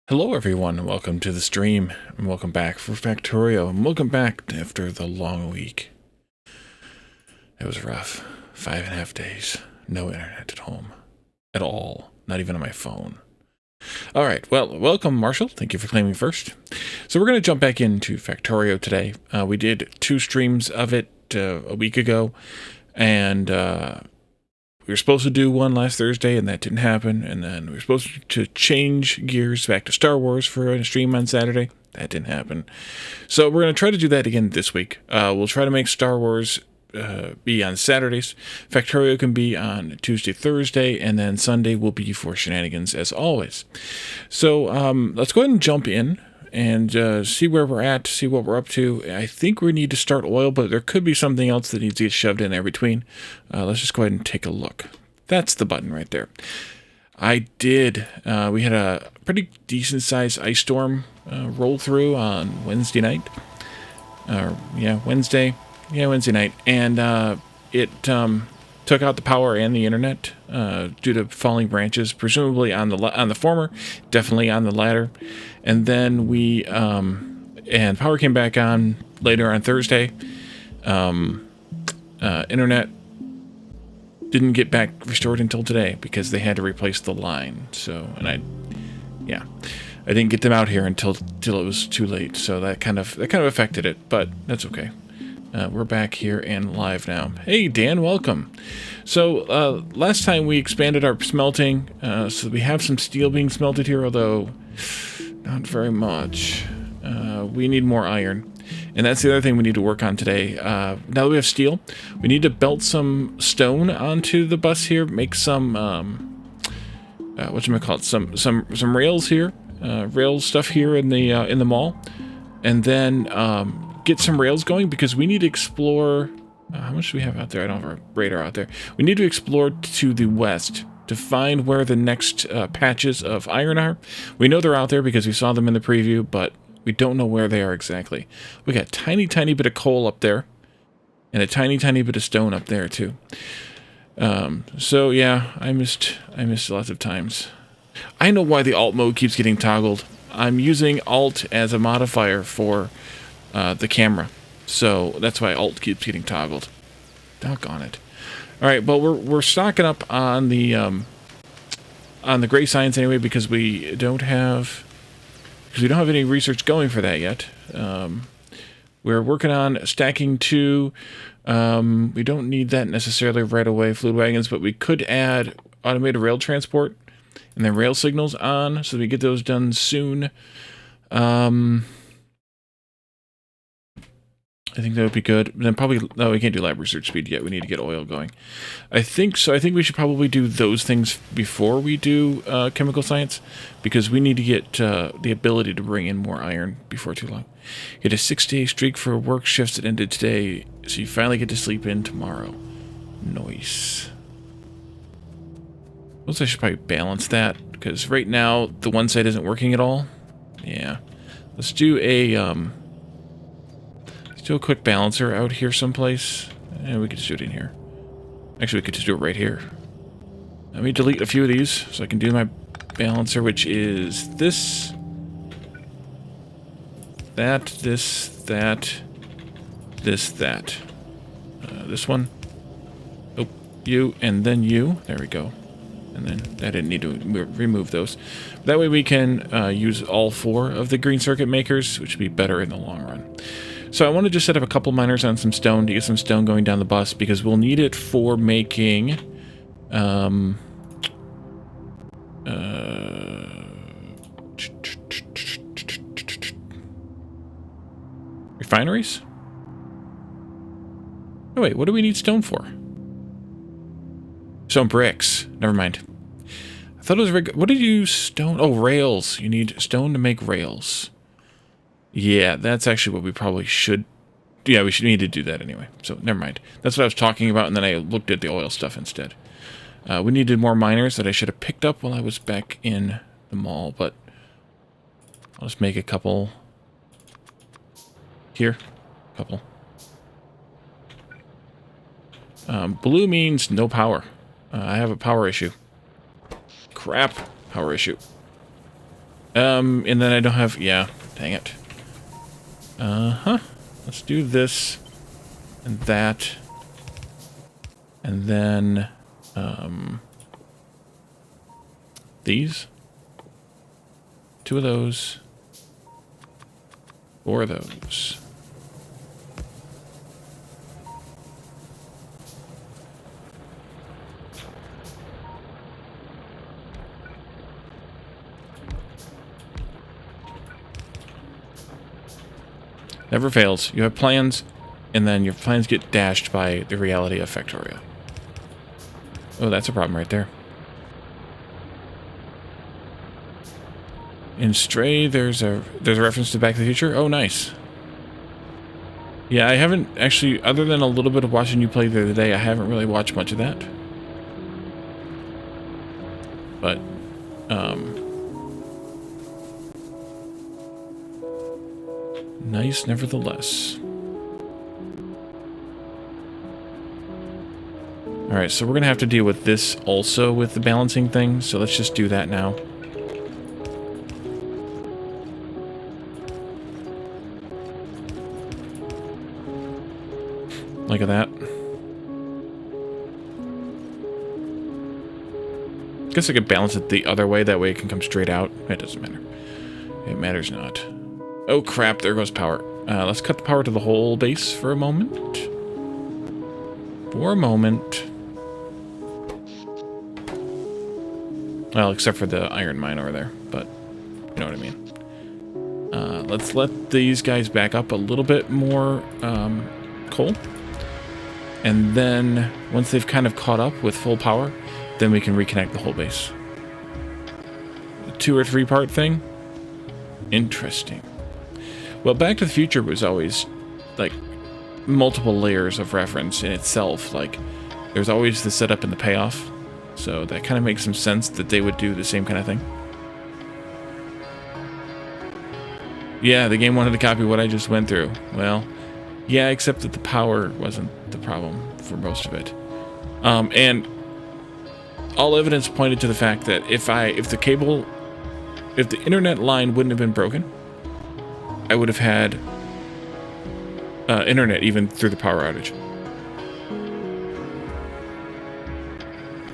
Hello everyone, and welcome to the stream, and welcome back for Factorio, and welcome back after the long week. It was rough. 5.5 days. No internet at home. At all. Not even on my phone. Alright, well, welcome Marshall. Thank you for claiming first. So we're going to jump back into Factorio today. We did 2 streams of it a week ago, and we were supposed to do one last Thursday, and that didn't happen. And then we were supposed to change gears back to Star Wars for a stream on Saturday. That didn't happen. So we're going to try to do that again this week. We'll try to make Star Wars be on Saturdays. Factorio can be on Tuesday, Thursday, and then Sunday will be for shenanigans as always. So let's go ahead and jump in and see where we're at, see what we're up to. I think we need to start oil, but there could be something else that needs to get shoved in there between. Let's just go ahead and take a look. That's the button right there. I did. We had a pretty decent-sized ice storm roll through on Wednesday night. Wednesday night. And it took out the power and the internet due to falling branches, presumably on the former, definitely on the latter. And then and power came back on later on Thursday. Internet didn't get back restored until today because they had to replace the line. So, I didn't get them out here until it was too late. So that kind of affected it, but that's okay. We're back here and live now. Hey, Dan, welcome. So, last time we expanded our smelting, so we have some steel being smelted here, although not very much. We need more iron. And that's the other thing we need to work on today. Now that we have steel, we need to belt some stone onto the bus here, make some, some rails here, rail stuff here in the mall, and then, get some rails going because we need to explore. How much do we have out there? I don't have a radar out there. We need to explore to the west to find where the next patches of iron are. We know they're out there because we saw them in the preview, but we don't know where they are exactly. We got a tiny bit of coal up there and a tiny bit of stone up there too. So yeah, I missed lots of times. I know why the alt mode keeps getting toggled. I'm using alt as a modifier for the camera, so that's why alt keeps getting toggled. Doggone it. All right, well we're stocking up on the gray science anyway because we don't have any research going for that yet. We're working on stacking 2. We don't need that necessarily right away, fluid wagons, but we could add automated rail transport and then rail signals on so we get those done soon. I think that would be good. Then probably, no, we can't do lab research speed yet. We need to get oil going. I think so. I think we should probably do those things before we do chemical science because we need to get the ability to bring in more iron before too long. Get a 6-day streak for work shifts that ended today, so you finally get to sleep in tomorrow. Nice. I should probably balance that because right now the one side isn't working at all. Yeah. Let's do a quick balancer out here someplace. And we could just do it in here. Actually, we could just do it right here. Let me delete a few of these so I can do my balancer, which is this, that, this, that, this, that. This one. Oh, you, and then you. There we go. And then I didn't need to remove those. That way we can use all 4 of the green circuit makers, which would be better in the long run. So I want to just set up a couple miners on some stone to get some stone going down the bus because we'll need it for making refineries? Oh wait, what do we need stone for? Stone bricks. Never mind. I thought it was what did you use stone? Oh, rails. You need stone to make rails. Yeah, that's actually what we probably should. Yeah, we should need to do that anyway. So never mind. That's what I was talking about, and then I looked at the oil stuff instead. We needed more miners that I should have picked up while I was back in the mall, but I'll just make a couple here. Couple. Blue means no power. I have a power issue. Crap. Power issue. And then I don't have... Yeah, dang it. Let's do this and that. And then, these. 2 of those. 4 of those. Never fails. You have plans, and then your plans get dashed by the reality of Factorio. Oh, that's a problem right there. In Stray, there's a reference to Back to the Future. Oh, nice. Yeah, I haven't actually, other than a little bit of watching you play the other day, I haven't really watched much of that. But, nice nevertheless. Alright, so we're going to have to deal with this also with the balancing thing, so let's just do that now. Look at that. Guess I could balance it the other way, that way it can come straight out. It doesn't matter. It matters not. Oh crap, there goes power. Let's cut the power to the whole base for a moment. For a moment. Well, except for the iron mine over there, but you know what I mean. Let's let these guys back up a little bit more coal. And then, once they've kind of caught up with full power, then we can reconnect the whole base. A 2 or 3 part thing? Interesting. Well, Back to the Future was always, like, multiple layers of reference in itself. Like, there's always the setup and the payoff. So that kind of makes some sense that they would do the same kind of thing. Yeah, the game wanted to copy what I just went through. Well, yeah, except that the power wasn't the problem for most of it. And all evidence pointed to the fact that if the internet line wouldn't have been broken, I would have had internet even through the power outage.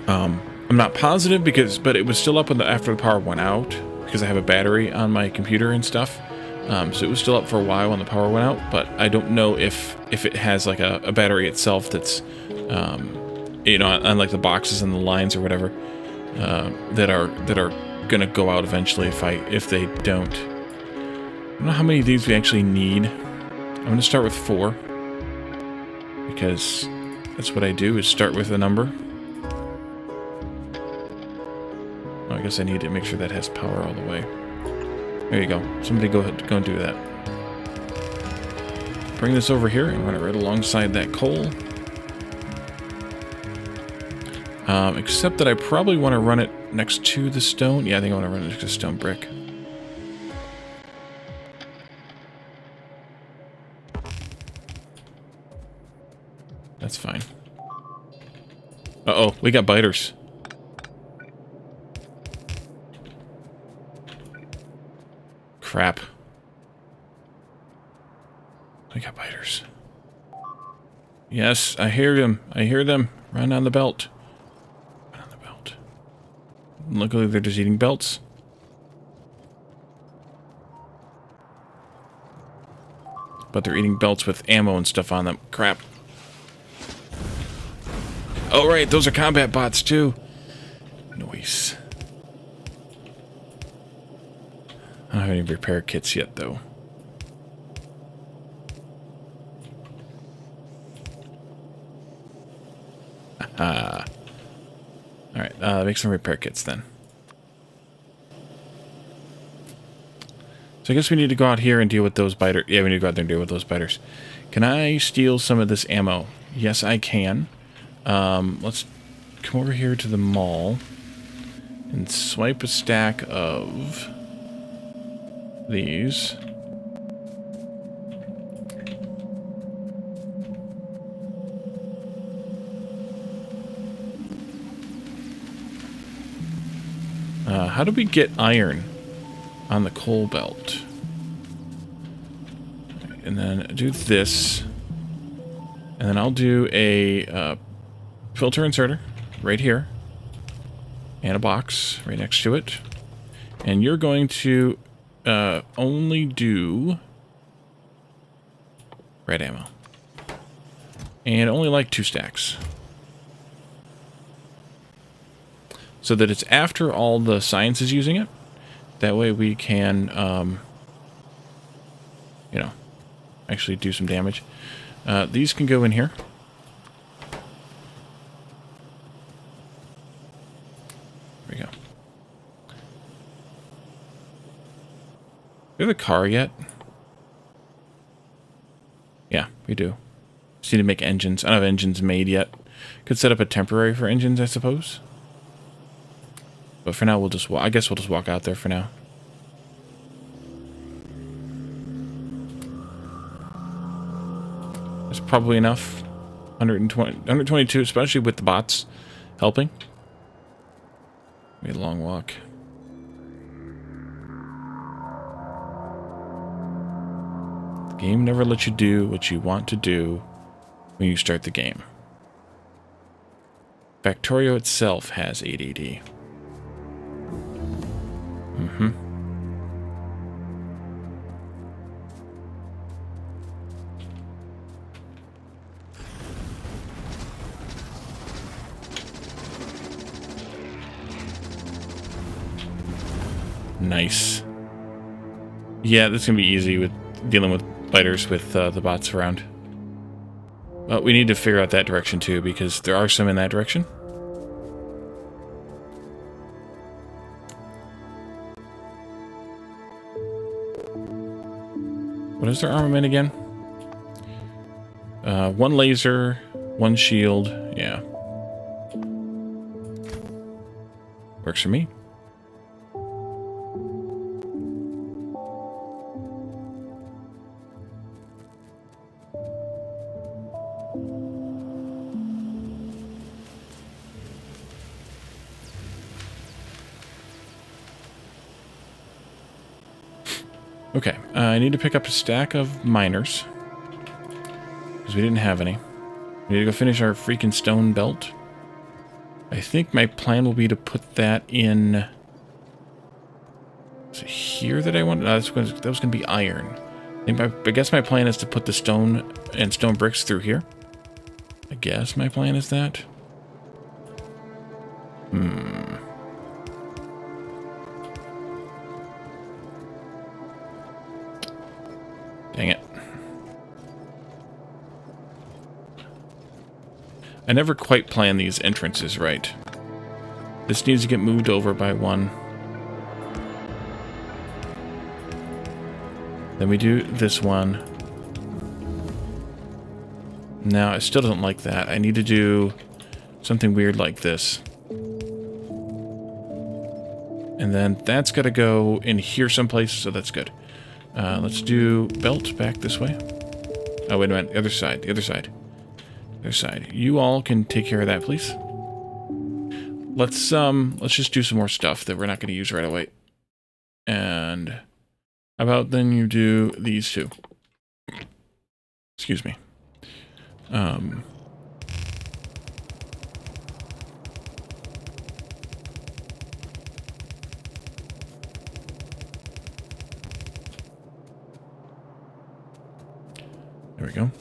I'm not positive but it was still up after the power went out because I have a battery on my computer and stuff. So it was still up for a while when the power went out, but I don't know if it has like a battery itself that's, you know, on like the boxes and the lines or whatever, that are gonna go out eventually if they don't. I don't know how many of these we actually need. I'm gonna start with 4 because that's what I do, is start with a number. Oh, I guess I need to make sure that has power all the way. There you go. Somebody go and do that. Bring this over here and run it right alongside that coal. Except that I probably want to run it next to the stone. Yeah, I think I want to run it next to the stone brick. That's fine. Uh-oh, we got biters. Crap. We got biters. Yes, I hear them. I hear them. Run on the belt. Run on the belt. Luckily, they're just eating belts. But they're eating belts with ammo and stuff on them. Crap. Oh, right. Those are combat bots, too. Nice. I don't have any repair kits yet, though. Aha. Alright, make some repair kits then. So I guess we need to go out here and deal with those biters. Yeah, we need to go out there and deal with those biters. Can I steal some of this ammo? Yes, I can. Let's come over here to the mall and swipe a stack of these. How do we get iron? on the coal belt. And then do this. And then I'll do a filter inserter right here. And a box right next to it. And you're going to only do red ammo. And only like 2 stacks. So that it's after all the science is using it. That way we can, you know, actually do some damage. These can go in here. There we go. Do we have a car yet? Yeah, we do. Just need to make engines. I don't have engines made yet. Could set up a temporary for engines, I suppose. But for now, we'll just I guess we'll just walk out there for now. That's probably enough. 122, especially with the bots helping. Maybe a long walk. The game never lets you do what you want to do when you start the game. Factorio itself has ADD. Nice. Yeah, this is gonna be easy with dealing with biters with the bots around. But we need to figure out that direction too, because there are some in that direction. What is their armament again? 1 laser, 1 shield. Yeah. Works for me. Okay, I need to pick up a stack of miners. Because we didn't have any. We need to go finish our freaking stone belt. I think my plan will be to put that in... Is it here that I want? No, that was going to be iron. I guess my plan is to put the stone and stone bricks through here. I guess my plan is that. Dang it. I never quite plan these entrances right. This needs to get moved over by 1. Then we do this one. Now, I still don't like that. I need to do something weird like this. And then that's got to go in here someplace, so that's good. Let's do belt back this way. Oh, wait a minute. The other side. The other side. The other side. You all can take care of that, please. Let's just do some more stuff that we're not going to use right away. And how about then you do these 2? Excuse me. There we go.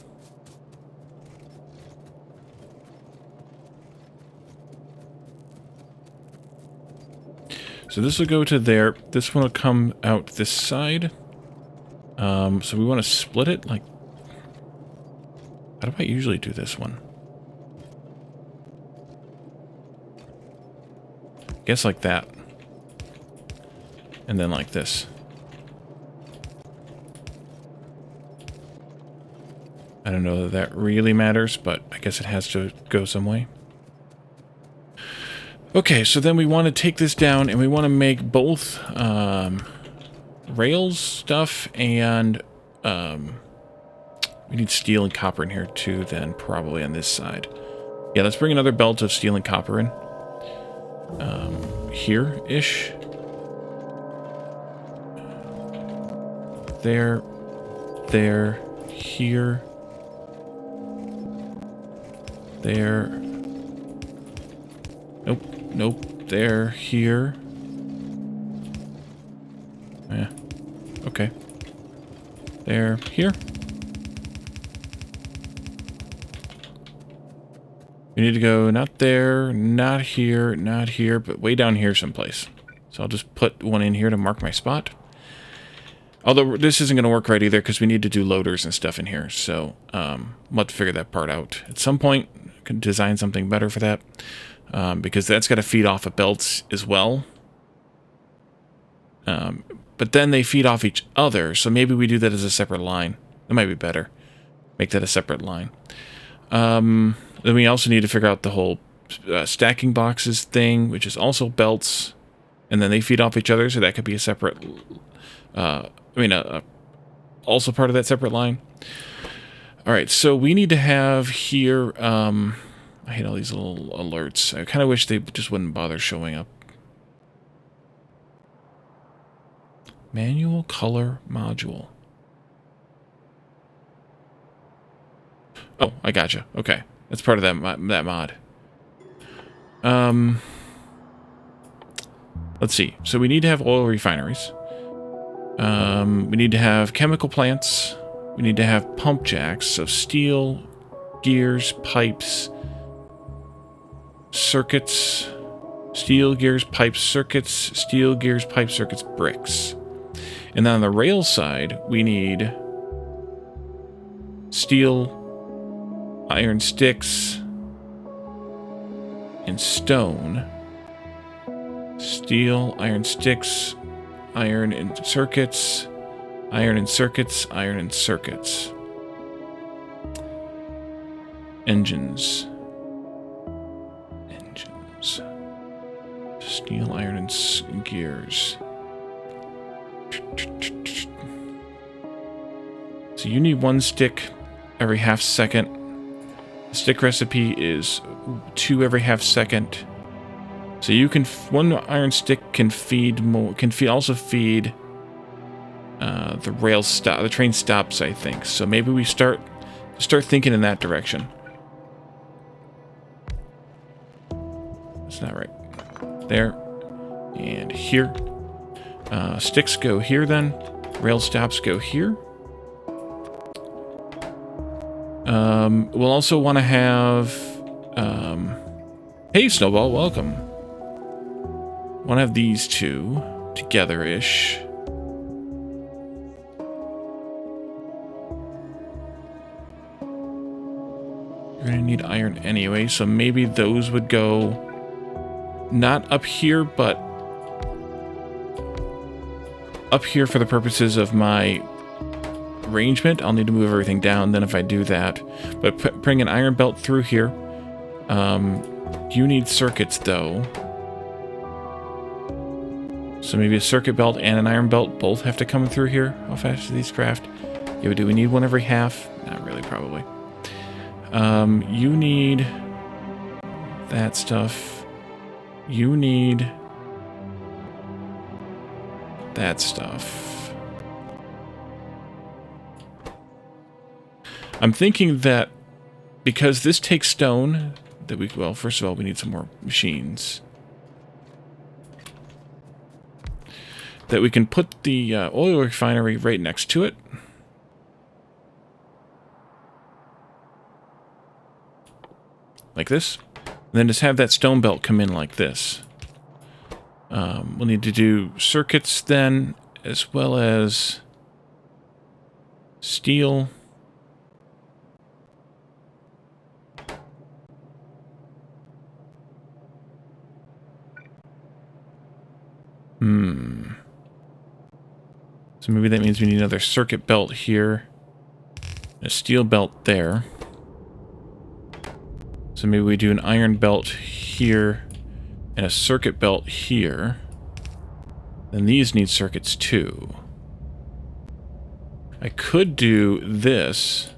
So this will go to there. This one will come out this side. So we want to split it like... How do I usually do this one? I guess like that. And then like this. I don't know that that really matters, but I guess it has to go some way. Okay, so then we want to take this down and we want to make both rails stuff and we need steel and copper in here too, then probably on this side. Yeah, let's bring another belt of steel and copper in. there, here, there. Nope, there, here. Yeah, okay. There, here. We need to go not there, not here, but way down here someplace. So I'll just put one in here to mark my spot. Although this isn't going to work right either because we need to do loaders and stuff in here. So we'll have to figure that part out. At some point, I can design something better for that. Because that's got to feed off of belts as well. But then they feed off each other. So maybe we do that as a separate line. That might be better. Make that a separate line. Then we also need to figure out the whole stacking boxes thing, which is also belts. And then they feed off each other. So that could be a separate... also part of that separate line. Alright, so we need to have here... I hate all these little alerts. I kind of wish they just wouldn't bother showing up. Manual color module. Oh, I gotcha. Okay. That's part of that mod. Let's see. So we need to have oil refineries. We need to have chemical plants. We need to have pump jacks. So steel, gears, pipes... circuits, steel, gears, pipes, circuits, steel, gears, pipes, circuits, bricks. And then on the rail side, we need steel, iron sticks, and stone. Steel, iron sticks, iron and circuits, iron and circuits, iron and circuits. Engines. Steel, iron, and gears. So you need one stick every half second. The stick recipe is 2 every half second. So you can one iron stick can feed more. Also feed the rail stop. The train stops, I think. So maybe we start thinking in that direction. That's not right. There and here. Sticks go here then. Rail stops go here. We'll also want to have... hey, Snowball, welcome. Want to have these two together-ish. You're going to need iron anyway, so maybe those would go... not up here, but up here for the purposes of my arrangement. I'll need to move everything down then if I do that. But putting an iron belt through here. You need circuits, though. So maybe a circuit belt and an iron belt both have to come through here. How fast do these craft? Yeah, do we need one every half? Not really, probably. You need that stuff. You need that stuff. I'm thinking that because this takes stone, that we, well, first of all, we need some more machines. That we can put the oil refinery right next to it. Like this. And then just have that stone belt come in like this. We'll need to do circuits then, as well as steel. So maybe that means we need another circuit belt here. A steel belt there. So maybe we do an iron belt here and a circuit belt here. Then these need circuits too. I could do this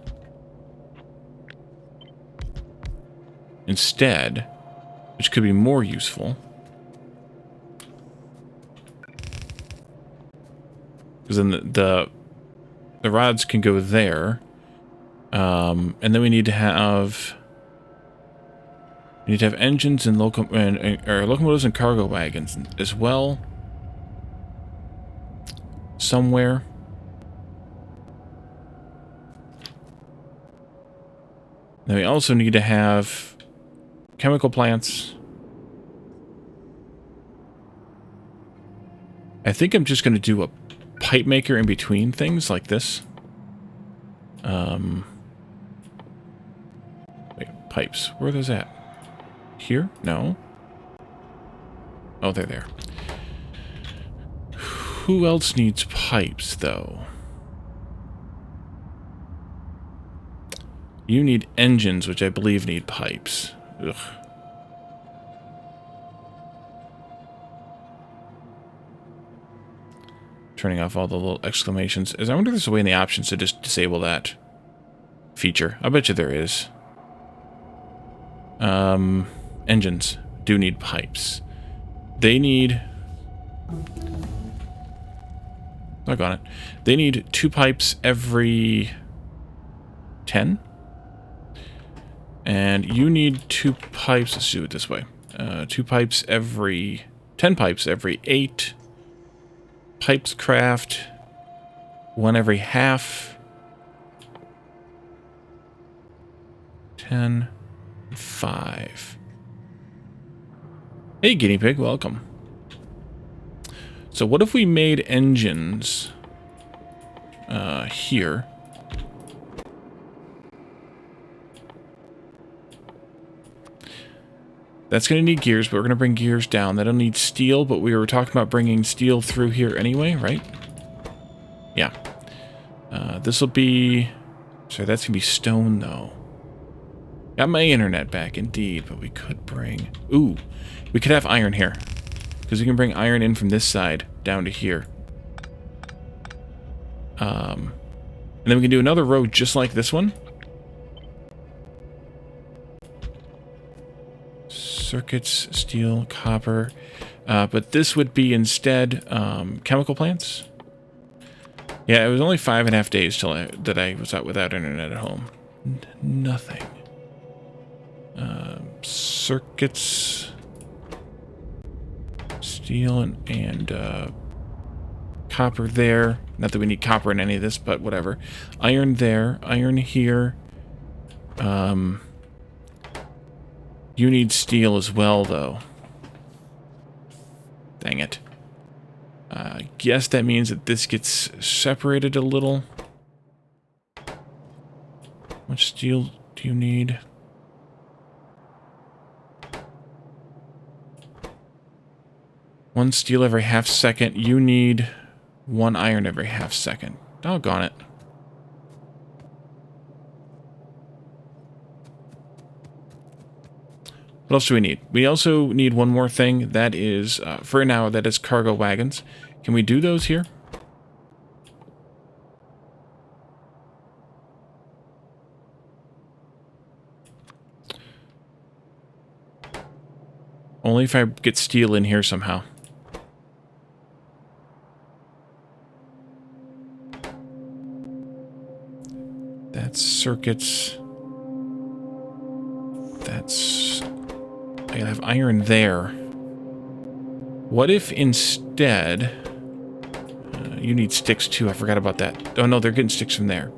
instead, which could be more useful. Because then the the rods can go there. And then we need to have engines and locomotives and cargo wagons as well. Somewhere. Then we also need to have chemical plants. I think I'm just going to do a pipe maker in between things like this. Wait, pipes. Where are those at? Here? No. Oh, they're there. Who else needs pipes, though? You need engines, which I believe need pipes. Ugh. Turning off all the little exclamations. I wonder if there's a way in the options to just disable that feature. I bet you there is. Engines do need pipes. They need... Doggone it. They need 2 pipes every 10. And you need 2 pipes. Let's do it this way. 2 pipes every... 10 pipes every 8. Pipes craft. 1 every half. 10. 5. Hey, guinea pig, welcome. So what if we made engines here? That's going to need gears, but we're going to bring gears down. That'll need steel, but we were talking about bringing steel through here anyway, right? Yeah. This will be... Sorry, that's going to be stone, though. Got my internet back, indeed, but we could bring... Ooh, we could have iron here. Because we can bring iron in from this side down to here. And then we can do another road just like this one. Circuits, steel, copper. But this would be instead chemical plants. Yeah, it was only 5.5 days till that I was out without internet at home. Nothing. Circuits, steel, and copper there. Not that we need copper in any of this, but whatever. Iron there, iron here. You need steel as well, though. Dang it. I guess that means that this gets separated a little. How much steel do you need? One steel every half second. You need 1 iron every half second. Doggone it. What else do we need? We also need one more thing. That is, for now, that is cargo wagons. Can we do those here? Only if I get steel in here somehow. That's circuits. That's... I gotta have iron there. What if instead... you need sticks too, I forgot about that. Oh no, they're getting sticks from there.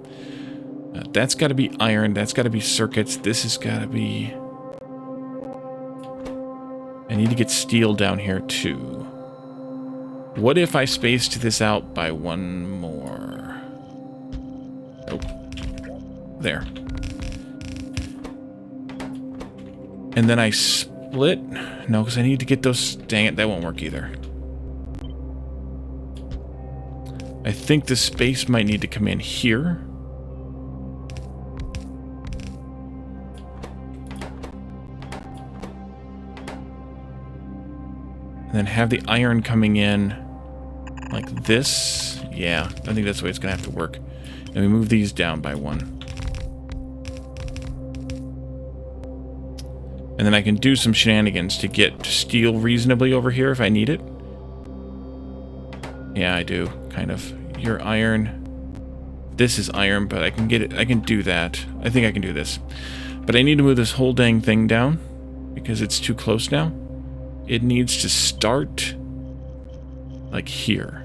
That's gotta be iron, that's gotta be circuits, this has gotta be... I need to get steel down here too. What if I spaced this out by 1 more? Oh. There. And then I split? No, because I need to get those... Dang it, that won't work either. I think the space might need to come in here. And then have the iron coming in like this. Yeah, I think that's the way it's going to have to work. And we move these down by 1. And then I can do some shenanigans to get steel reasonably over here if I need it. Yeah, I do, kind of. Your iron. This is iron, but I can get it. I can do that. I think I can do this. But I need to move this whole dang thing down because it's too close now. It needs to start like here.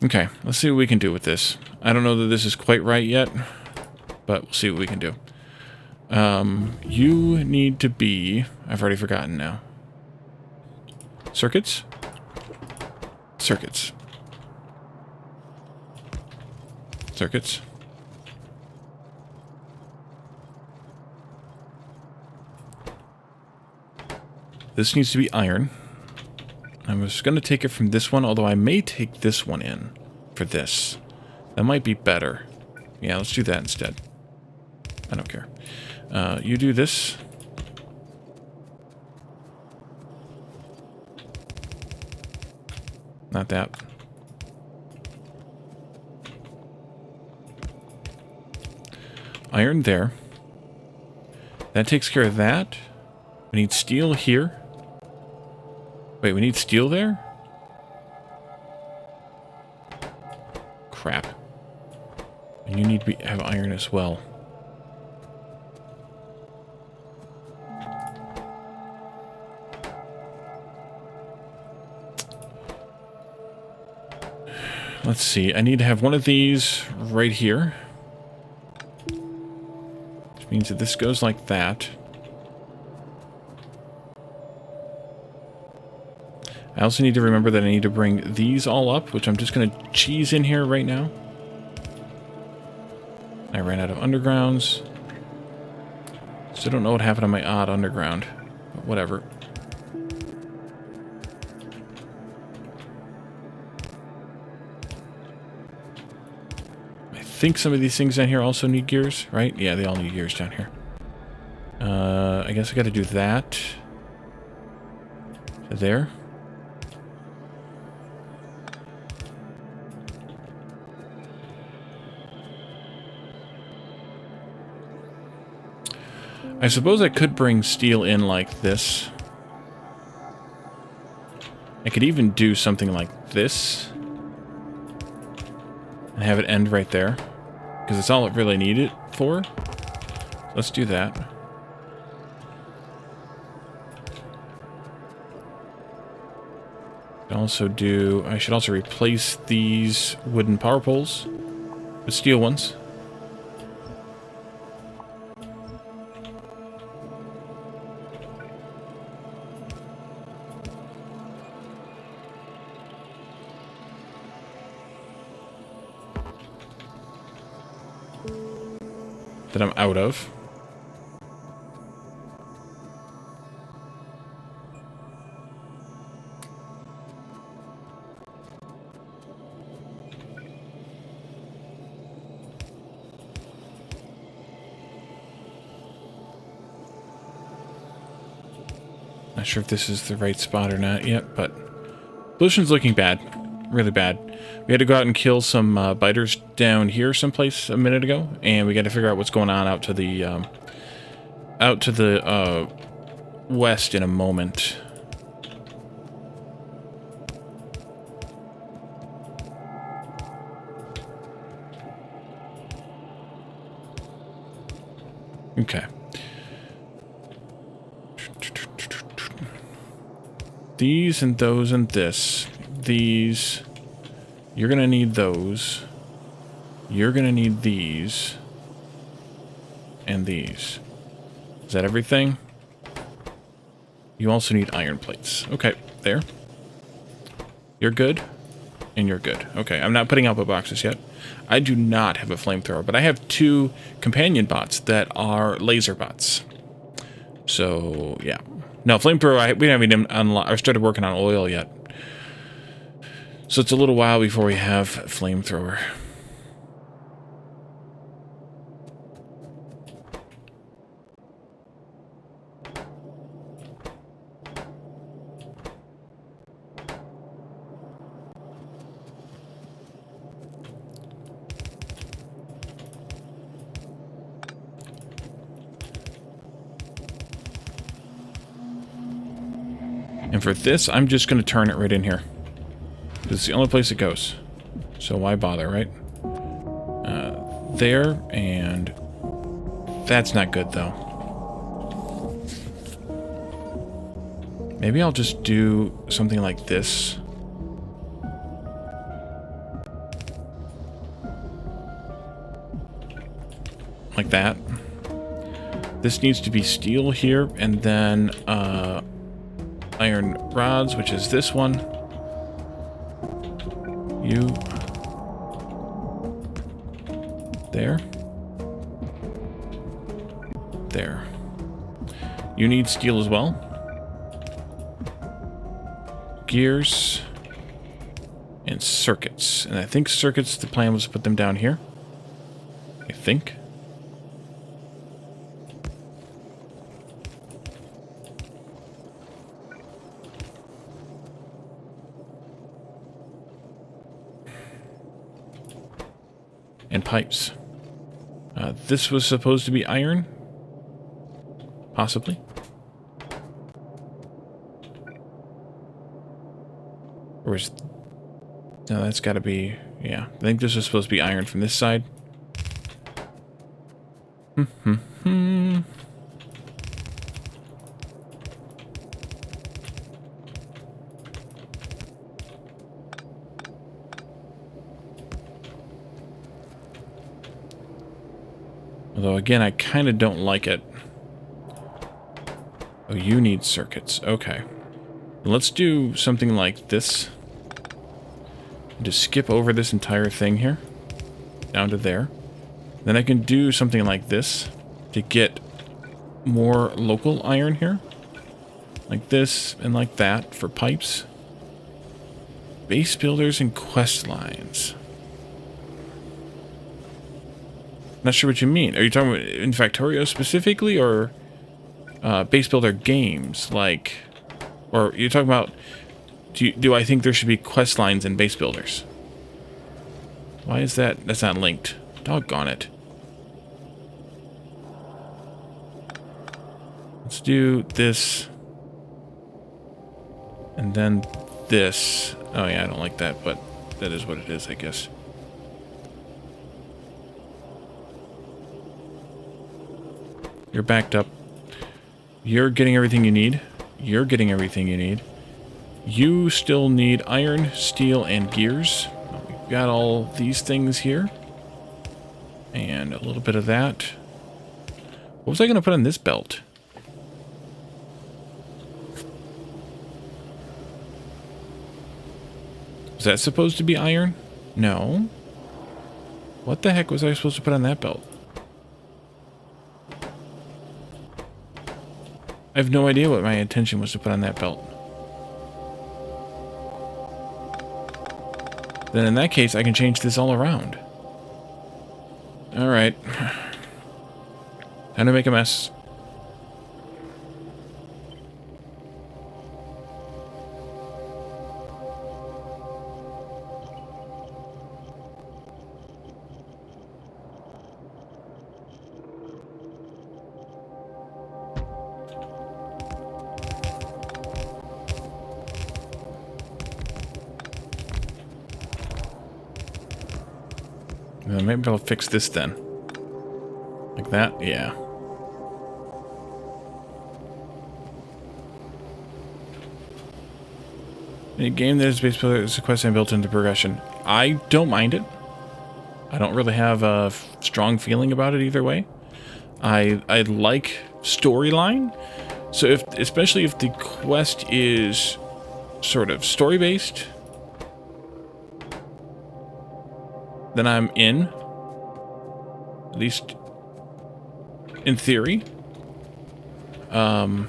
Okay, let's see what we can do with this. I don't know that this is quite right yet, but we'll see what we can do. You need to be... I've already forgotten now. Circuits? Circuits. Circuits. This needs to be iron. I'm just going to take it from this one, although I may take this one in for this. That might be better. Yeah, let's do that instead. I don't care. You do this. Not that. Iron there. That takes care of that. We need steel here. Wait, we need steel there? Crap. And you need to have iron as well. Let's see. I need to have one of these right here. Which means that this goes like that. I also need to remember that I need to bring these all up, which I'm just going to cheese in here right now. I ran out of undergrounds. Still don't know what happened on my odd underground, but whatever. I think some of these things down here also need gears, right? Yeah, they all need gears down here. I guess I got to do that. There. I suppose I could bring steel in like this. I could even do something like this. And have it end right there. Because it's all it really needed for. Let's do that. I should also replace these wooden power poles with steel ones. That I'm out of. Not sure if this is the right spot or not yet, but pollution's looking bad. Really bad. We had to go out and kill some biters down here someplace a minute ago, and we got to figure out what's going on out to the west in a moment. Okay. These and those and this. These. You're going to need those. You're going to need these. And these. Is that everything? You also need iron plates. Okay, there. You're good. And you're good. Okay, I'm not putting output boxes yet. I do not have a flamethrower, but I have 2 companion bots that are laser bots. So, yeah. No, flamethrower, we haven't even unlocked. I started working on oil yet. So it's a little while before we have flamethrower. And for this, I'm just going to turn it right in here. It's the only place it goes. So why bother, right? There, and that's not good, though. Maybe I'll just do something like this. Like that. This needs to be steel here, and then iron rods, which is this one. You... There. There. You need steel as well. Gears. And circuits. And I think circuits, the plan was to put them down here. I think. And pipes. This was supposed to be iron. Possibly. Or is... No, that's got to be... Yeah, I think this was supposed to be iron from this side. Although, again, I kind of don't like it. Oh, you need circuits. Okay. Let's do something like this. Just skip over this entire thing here. Down to there. Then I can do something like this to get more local iron here. Like this and like that for pipes. Base builders and quest lines. Not sure what you mean. Are you talking about in Factorio specifically, or base builder games? Like, or you're talking about? Do I think there should be quest lines in base builders? Why is that? That's not linked. Doggone it. Let's do this, and then this. Oh yeah, I don't like that, but that is what it is, I guess. You're backed up. You're getting everything you need. You're getting everything you need. You still need iron, steel, and gears. We've got all these things here. And a little bit of that. What was I going to put on this belt? Was that supposed to be iron? No. What the heck was I supposed to put on that belt? I have no idea what my intention was to put on that belt. Then in that case, I can change this all around. Alright. Time to make a mess. Maybe I'll fix this then. Like that? Yeah. In a game that is based on a quest and built into progression. I don't mind it. I don't really have a strong feeling about it either way. I like storyline. So especially if the quest is sort of story-based, then I'm in. At least in theory. Yeah,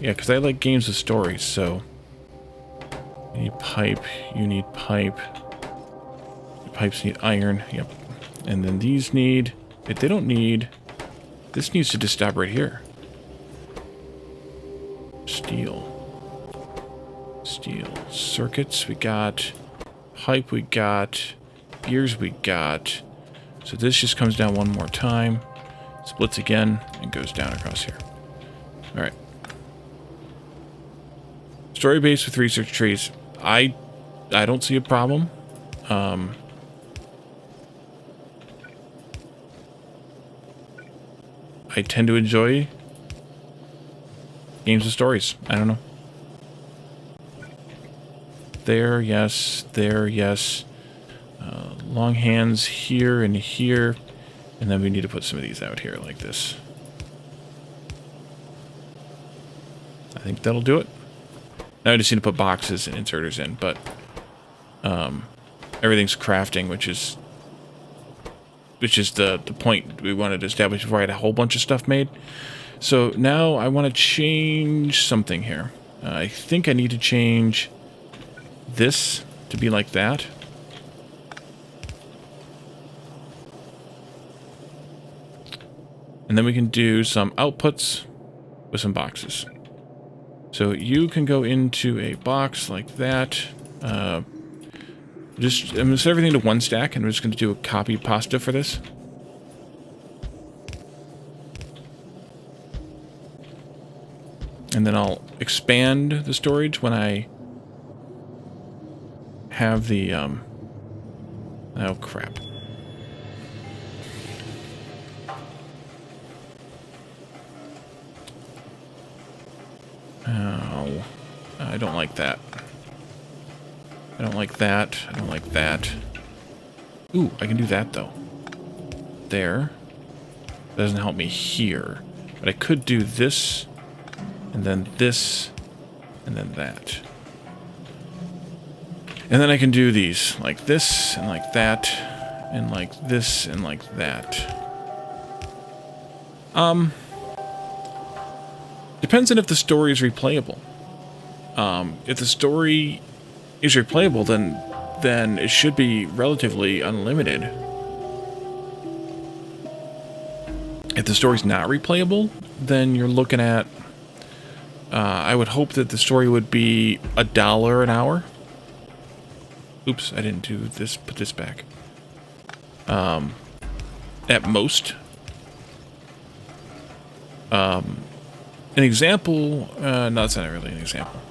because I like games with stories, so... You need pipe, you need pipe. The pipes need iron, yep. And then these need... They don't need... This needs to just stop right here. Steel. Steel. Circuits, we got. Pipe, we got. Gears, we got. So this just comes down one more time. Splits again, and goes down across here. Alright. Story based with research trees. I don't see a problem. I tend to enjoy games with stories. I don't know. There, yes. There, yes. Long hands here and here. And then we need to put some of these out here like this. I think that'll do it. Now I just need to put boxes and inserters in, but everything's crafting, which is the point we wanted to establish before I had a whole bunch of stuff made. So now I want to change something here. I think I need to change this to be like that. And then we can do some outputs with some boxes. So you can go into a box like that. I'm going to set everything to one stack, and I'm just going to do a copy pasta for this. And then I'll expand the storage when I have the, oh crap. Oh, I don't like that. I don't like that. I don't like that. Ooh, I can do that though. There. Doesn't help me here. But I could do this, and then this, and then that. And then I can do these, like this, and like that, and like this, and like that. Depends on if the story is replayable. If the story is replayable, then it should be relatively unlimited. If the story's not replayable, then you're looking at... I would hope that the story would be $1 an hour. Oops, I didn't do this. Put this back. At most. An example... no, that's not really an example.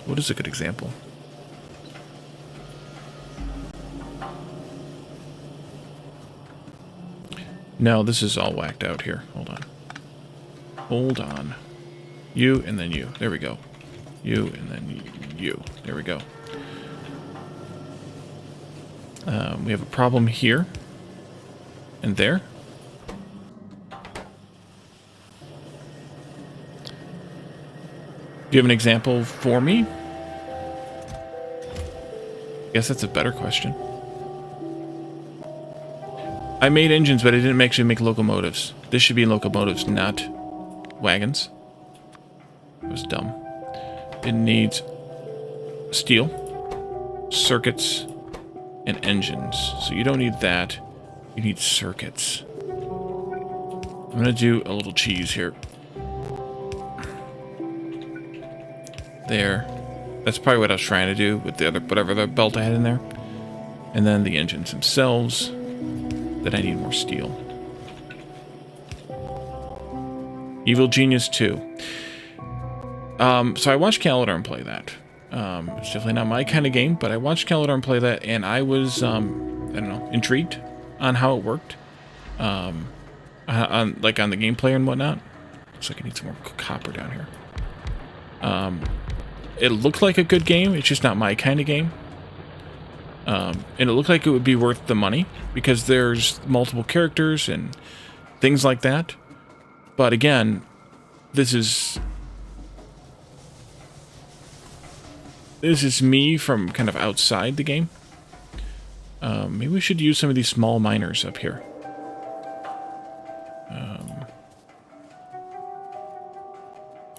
What is a good example? No, this is all whacked out here. Hold on. Hold on. You, and then you. There we go. You, and then you. There we go. We have a problem here. And there. Do you have an example for me? I guess that's a better question. I made engines, but I didn't actually make locomotives. This should be locomotives, not wagons. It was dumb. It needs steel, circuits, and engines. So you don't need that. You need circuits. I'm going to do a little cheese here. There. That's probably what I was trying to do with the other, whatever the belt I had in there. And then the engines themselves. That I need more steel. Evil Genius 2. So I watched Calidorn play that. It's definitely not my kind of game, but I watched Calidorn play that, and I was, I don't know, intrigued on how it worked. On the gameplay and whatnot. Looks like I need some more copper down here. It looked like a good game. It's just not my kind of game. And it looked like it would be worth the money because there's multiple characters and things like that. But again, this is me from kind of outside the game. Maybe we should use some of these small miners up here. I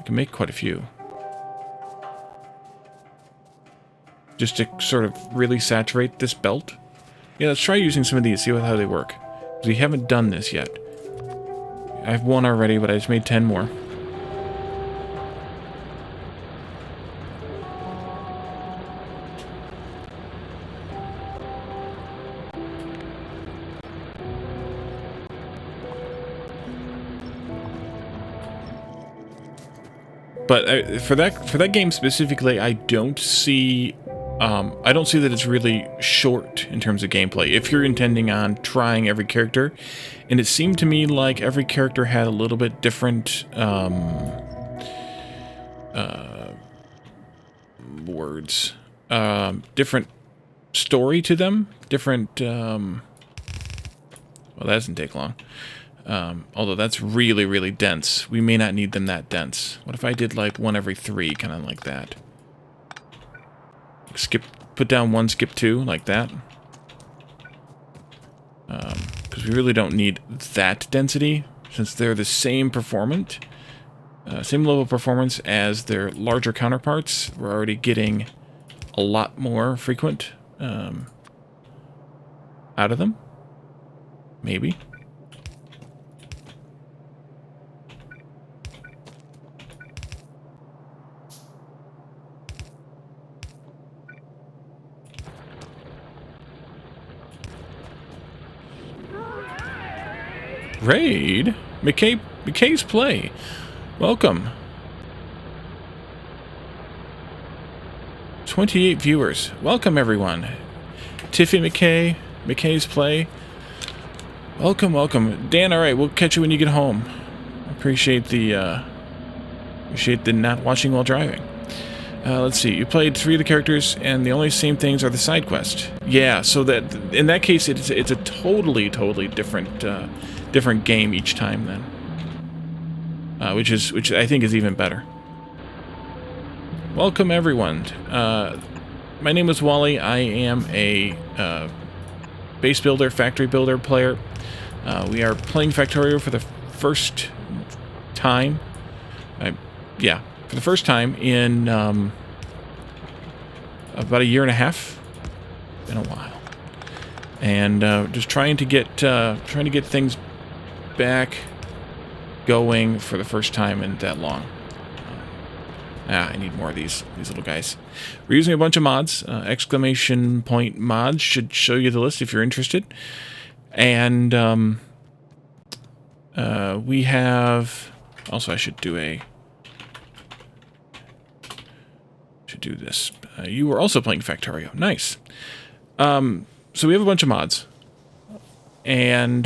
can make quite a few. Just to sort of really saturate this belt. Yeah, let's try using some of these, see how they work. Because we haven't done this yet. I have one already, but I just made 10 more. But for that game specifically, I don't see that it's really short in terms of gameplay. If you're intending on trying every character, and it seemed to me like every character had a little bit different different story to them, different. Well, that doesn't take long. Although that's really, really dense. We may not need them that dense. What if I did like one every 3, kind of like that? Put down 1, skip 2, like that. Because we really don't need that density, since they're the same performant, same level of performance as their larger counterparts. We're already getting a lot more frequent out of them. Maybe. Raid? McKay's Play. Welcome. 28 viewers. Welcome, everyone. Tiffy McKay's Play. Welcome, welcome. Dan, alright, we'll catch you when you get home. Appreciate the not watching while driving. Let's see, you played 3 of the characters, and the only same things are the side quest. Yeah, so that in that case, it's a totally different different game each time then, which I think is even better. Welcome everyone. My name is Wally. I am a base builder, factory builder player. We are playing Factorio for the first time. For the first time in about a year and a half. Been a while, and just trying to get things back going for the first time in that long. I need more of these little guys. We're using a bunch of mods. Exclamation point mods should show you the list if you're interested. And we have also, I should do this. You were also playing Factorio. Nice. So we have a bunch of mods, and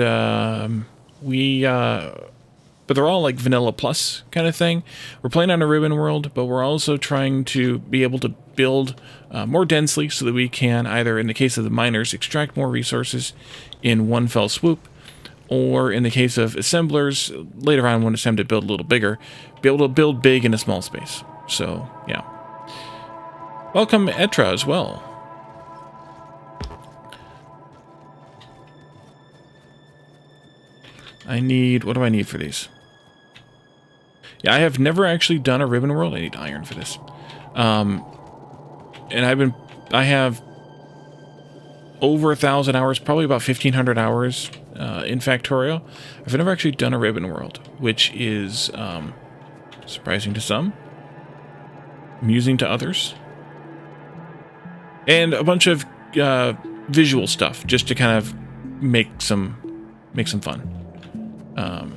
but they're all like vanilla plus kind of thing. We're playing on a Ribbon World, but we're also trying to be able to build more densely so that we can either, in the case of the miners, extract more resources in one fell swoop, or in the case of assemblers, later on when it's time to build a little bigger, be able to build big in a small space. So, yeah. Welcome, Etra, as well. What do I need for these? Yeah, I have never actually done a Ribbon World. I need iron for this. And I have over 1,000 hours, probably about 1,500 hours in Factorio. I've never actually done a Ribbon World, which is surprising to some, amusing to others, and a bunch of visual stuff just to kind of make some fun.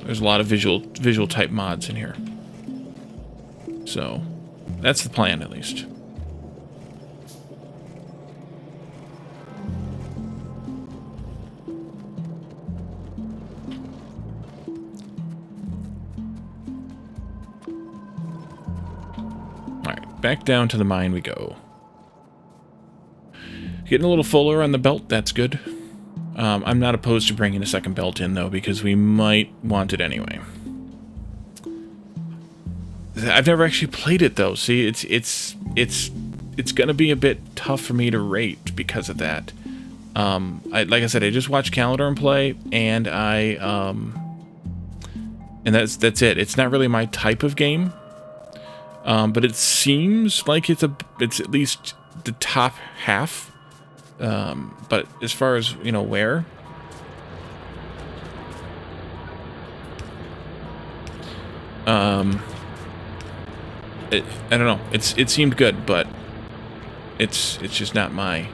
There's a lot of visual type mods in here. So, that's the plan, at least. Alright, back down to the mine we go. Getting a little fuller on the belt, that's good. I'm not opposed to bringing a second belt in, though, because we might want it anyway. I've never actually played it, though. See, it's gonna be a bit tough for me to rate because of that. Like I said, I just watched Calendar and play, and and that's it. It's not really my type of game, but it seems like it's at least the top half. But as far as, you know, where? I don't know. It seemed good, but it's just not my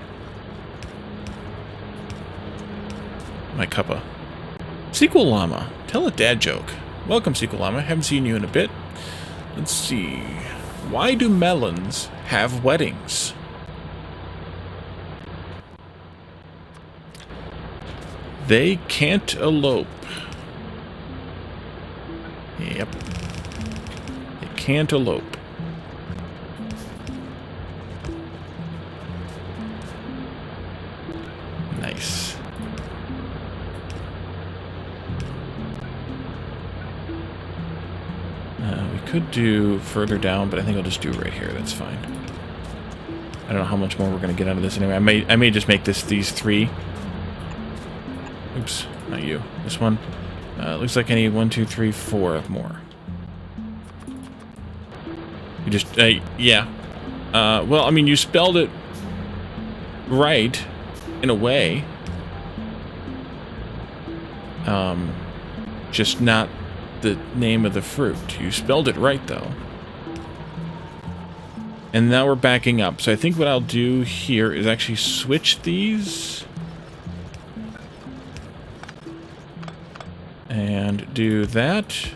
cuppa. Sequel Llama, tell a dad joke. Welcome, Sequel Llama. Haven't seen you in a bit. Let's see. Why do melons have weddings? They can't elope. Yep. They can't elope. Nice. We could do further down, but I think I'll just do it right here. That's fine. I don't know how much more we're going to get out of this anyway. I may just make these 3. Oops, not you. This one. Looks like I need 1, 2, 3, 4 more. You just, yeah. Well, I mean, you spelled it right, in a way. Just not the name of the fruit. You spelled it right, though. And now we're backing up. So I think what I'll do here is actually switch these. And do that.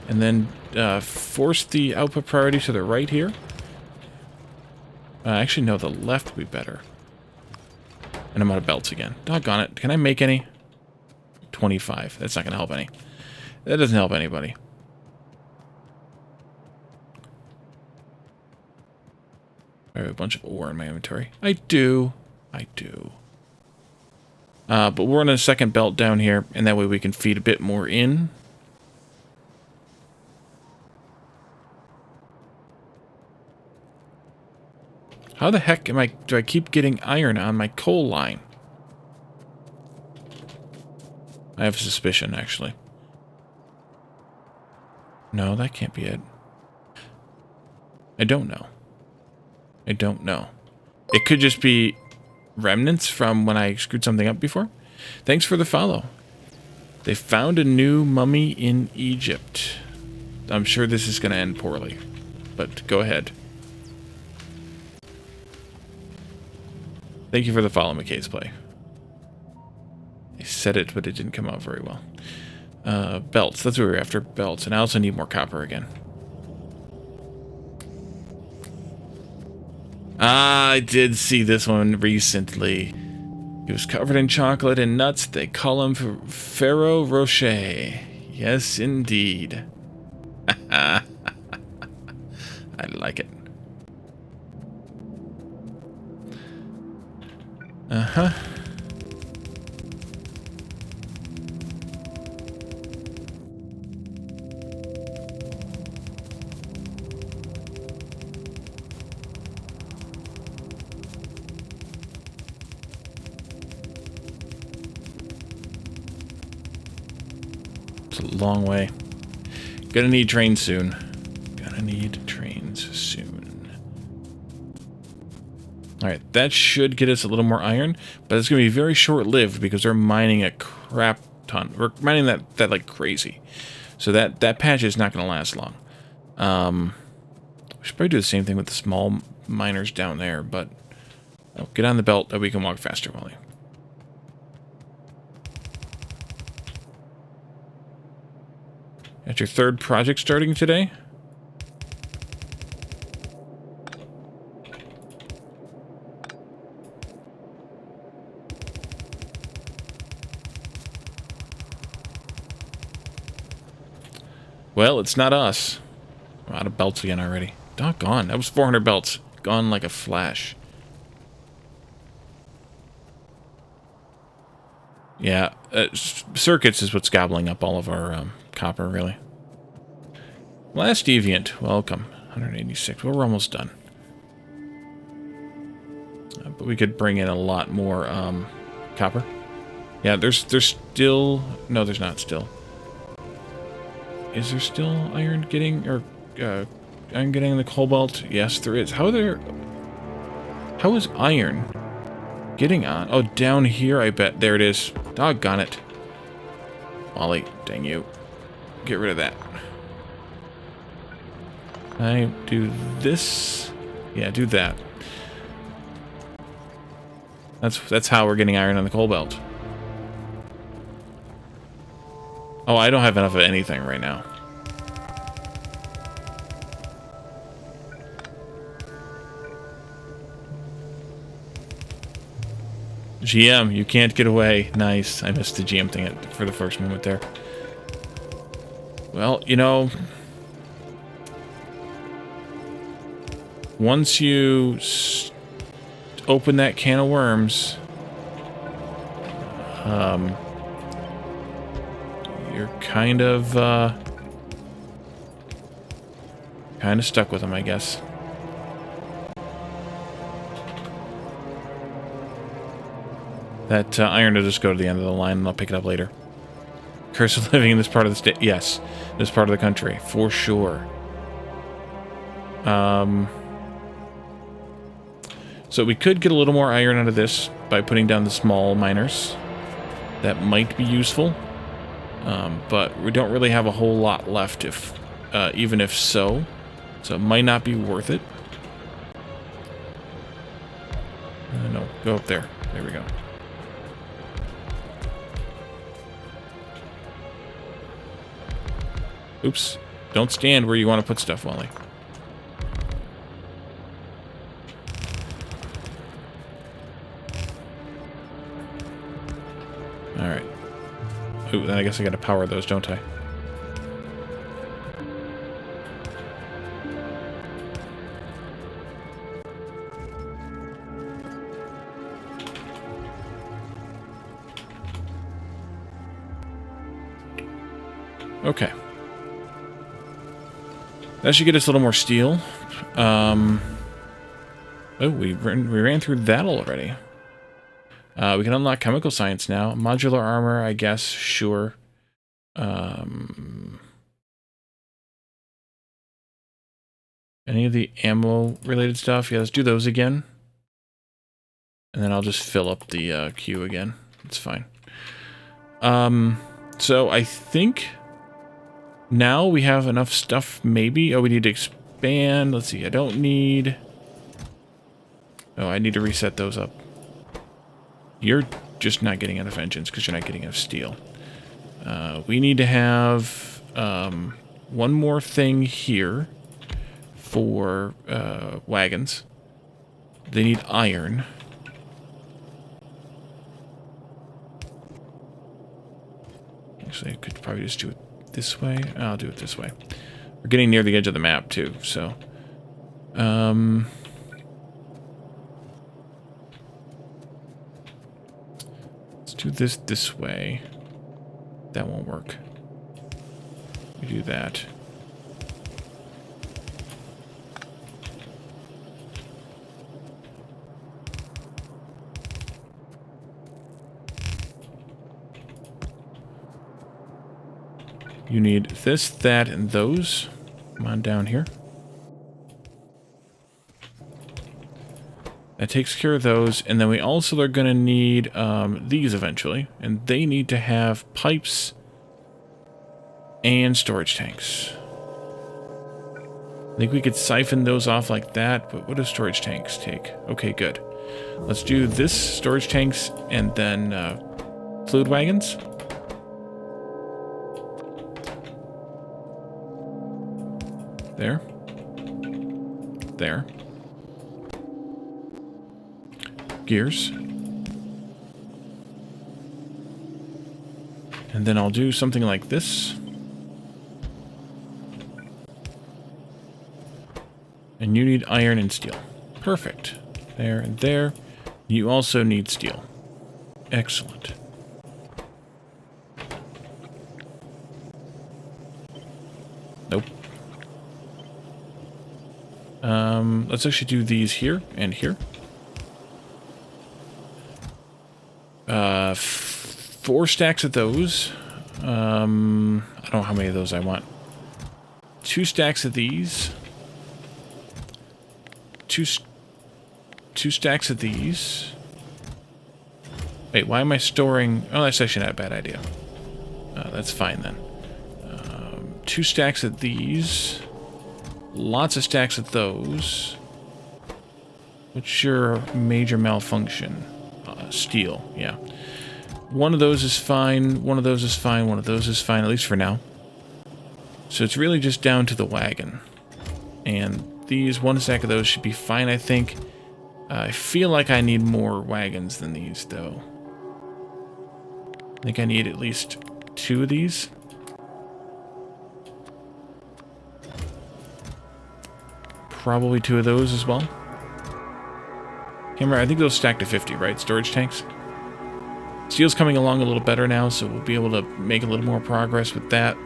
And then force the output priority to the right here. Actually, no, the left would be better. And I'm out of belts again. Doggone it. Can I make any? 25. That's not going to help any. That doesn't help anybody. I have a bunch of ore in my inventory. I do. But we're on a second belt down here, and that way we can feed a bit more in. How the heck do I keep getting iron on my coal line? I have a suspicion, actually. No, that can't be it. I don't know. It could just be remnants from when I screwed something up before. Thanks for the follow. They found a new mummy in Egypt. I'm sure this is going to end poorly, but go ahead. Thank you for the follow, McKay's Play. I said it, but it didn't come out very well. Belts. That's what we were after. Belts. And I also need more copper again. I did see this one recently. He was covered in chocolate and nuts. They call him Ferrero Rocher. Yes, indeed. I like it. Uh-huh. It's a long way. Gonna need trains soon. Alright, that should get us a little more iron, but it's going to be very short-lived because they're mining a crap ton. We're mining that like crazy. So that patch is not going to last long. We should probably do the same thing with the small miners down there, but get on the belt that we can walk faster, Wally. That's your third project starting today? Well, it's not us. I'm out of belts again already. Doggone, that was 400 belts. Gone like a flash. Yeah, circuits is what's gobbling up all of our copper, really. Last Deviant, welcome. 186. Well, we're almost done. But we could bring in a lot more copper. Yeah, there's still... No, there's not still. Is there still iron getting... Or iron getting in the cobalt? Yes, there is. How is iron getting on? Oh, down here, I bet. There it is. Doggone it. Wally, dang you. Get rid of that. I do this. Yeah, do that. That's how we're getting iron on the coal belt. Oh, I don't have enough of anything right now. GM, you can't get away. Nice. I missed the GM thing for the first moment there. Well, you know, once you open that can of worms, you're kind of stuck with them, I guess. That iron will just go to the end of the line, and I'll pick it up later. Curse of living in this part of the state. Yes, this part of the country, for sure. So we could get a little more iron out of this by putting down the small miners. That might be useful. But we don't really have a whole lot left, even if so. So it might not be worth it. No, go up there. There we go. Oops. Don't stand where you want to put stuff, Wally. Alright. Ooh, then I guess I gotta power those, don't I? Okay. That should get us a little more steel. Oh, we ran through that already. We can unlock chemical science now. Modular armor, I guess, sure. Any of the ammo-related stuff? Yeah, let's do those again. And then I'll just fill up the queue again. It's fine. So I think now we have enough stuff, maybe. Oh, we need to expand. Let's see, I don't need... Oh, I need to reset those up. You're just not getting enough engines because you're not getting enough steel. We need to have one more thing here for wagons. They need iron. Actually, I could probably just do it this way. I'll do it this way. We're getting near the edge of the map, too, so... let's do this way. That won't work. We do that. You need this, that, and those. Come on down here. That takes care of those, and then we also are going to need these eventually, and they need to have pipes and storage tanks. I think we could siphon those off like that, but what do storage tanks take? Okay, good. Let's do this, storage tanks, and then fluid wagons. There. There. Gears. And then I'll do something like this. And you need iron and steel. Perfect. There and there. You also need steel. Excellent. Nope. Let's actually do these here and here. 4 stacks of those. I don't know how many of those I want. 2 stacks of these. Two stacks of these. Wait, why am I storing... Oh, that's actually not a bad idea. That's fine then. 2 stacks of these. Lots of stacks of those. What's your major malfunction? Steel, yeah. One of those is fine, one of those is fine, one of those is fine, at least for now. So it's really just down to the wagon. And these, 1 stack of those should be fine, I think. I feel like I need more wagons than these, though. I think I need at least 2 of these. Probably 2 of those as well. Camera, I think those stack to 50, right? Storage tanks. Steel's coming along a little better now, so we'll be able to make a little more progress with that.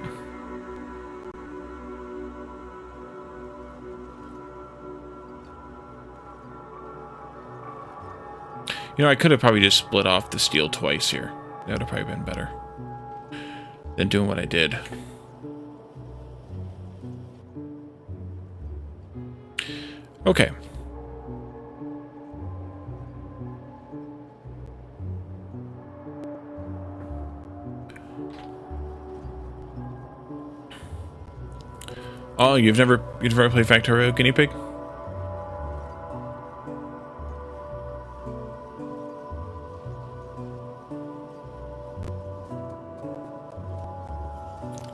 You know, I could have probably just split off the steel twice here. That would have probably been better than doing what I did. Okay. Oh, you've never played Factorio Guinea Pig?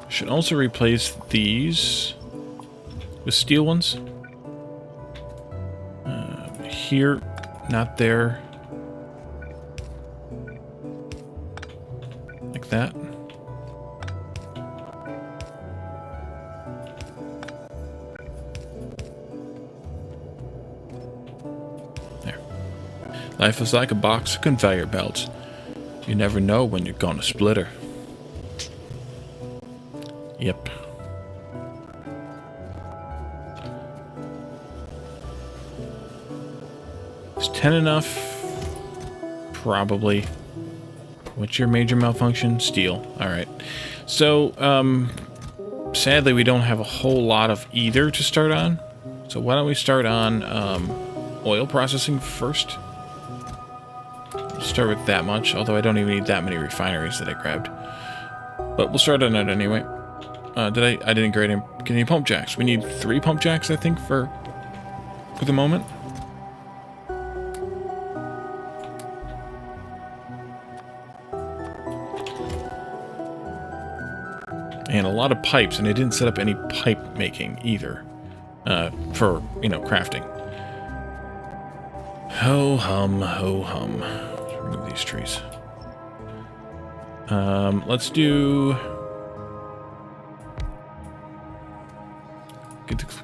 Should also replace these with steel ones. Here, not there. Like that. There. Life is like a box of conveyor belts. You never know when you're gonna split her. Yep. Is 10 enough? Probably. What's your major malfunction? Steel. Alright. So, sadly we don't have a whole lot of either to start on. So why don't we start on oil processing first? Start with that much, although I don't even need that many refineries that I grabbed. But we'll start on it anyway. I didn't grade any pump jacks. We need 3 pump jacks, I think, for the moment. And a lot of pipes, and I didn't set up any pipe making either for, you know, crafting. Ho hum, ho hum. Let's remove these trees. Let's do...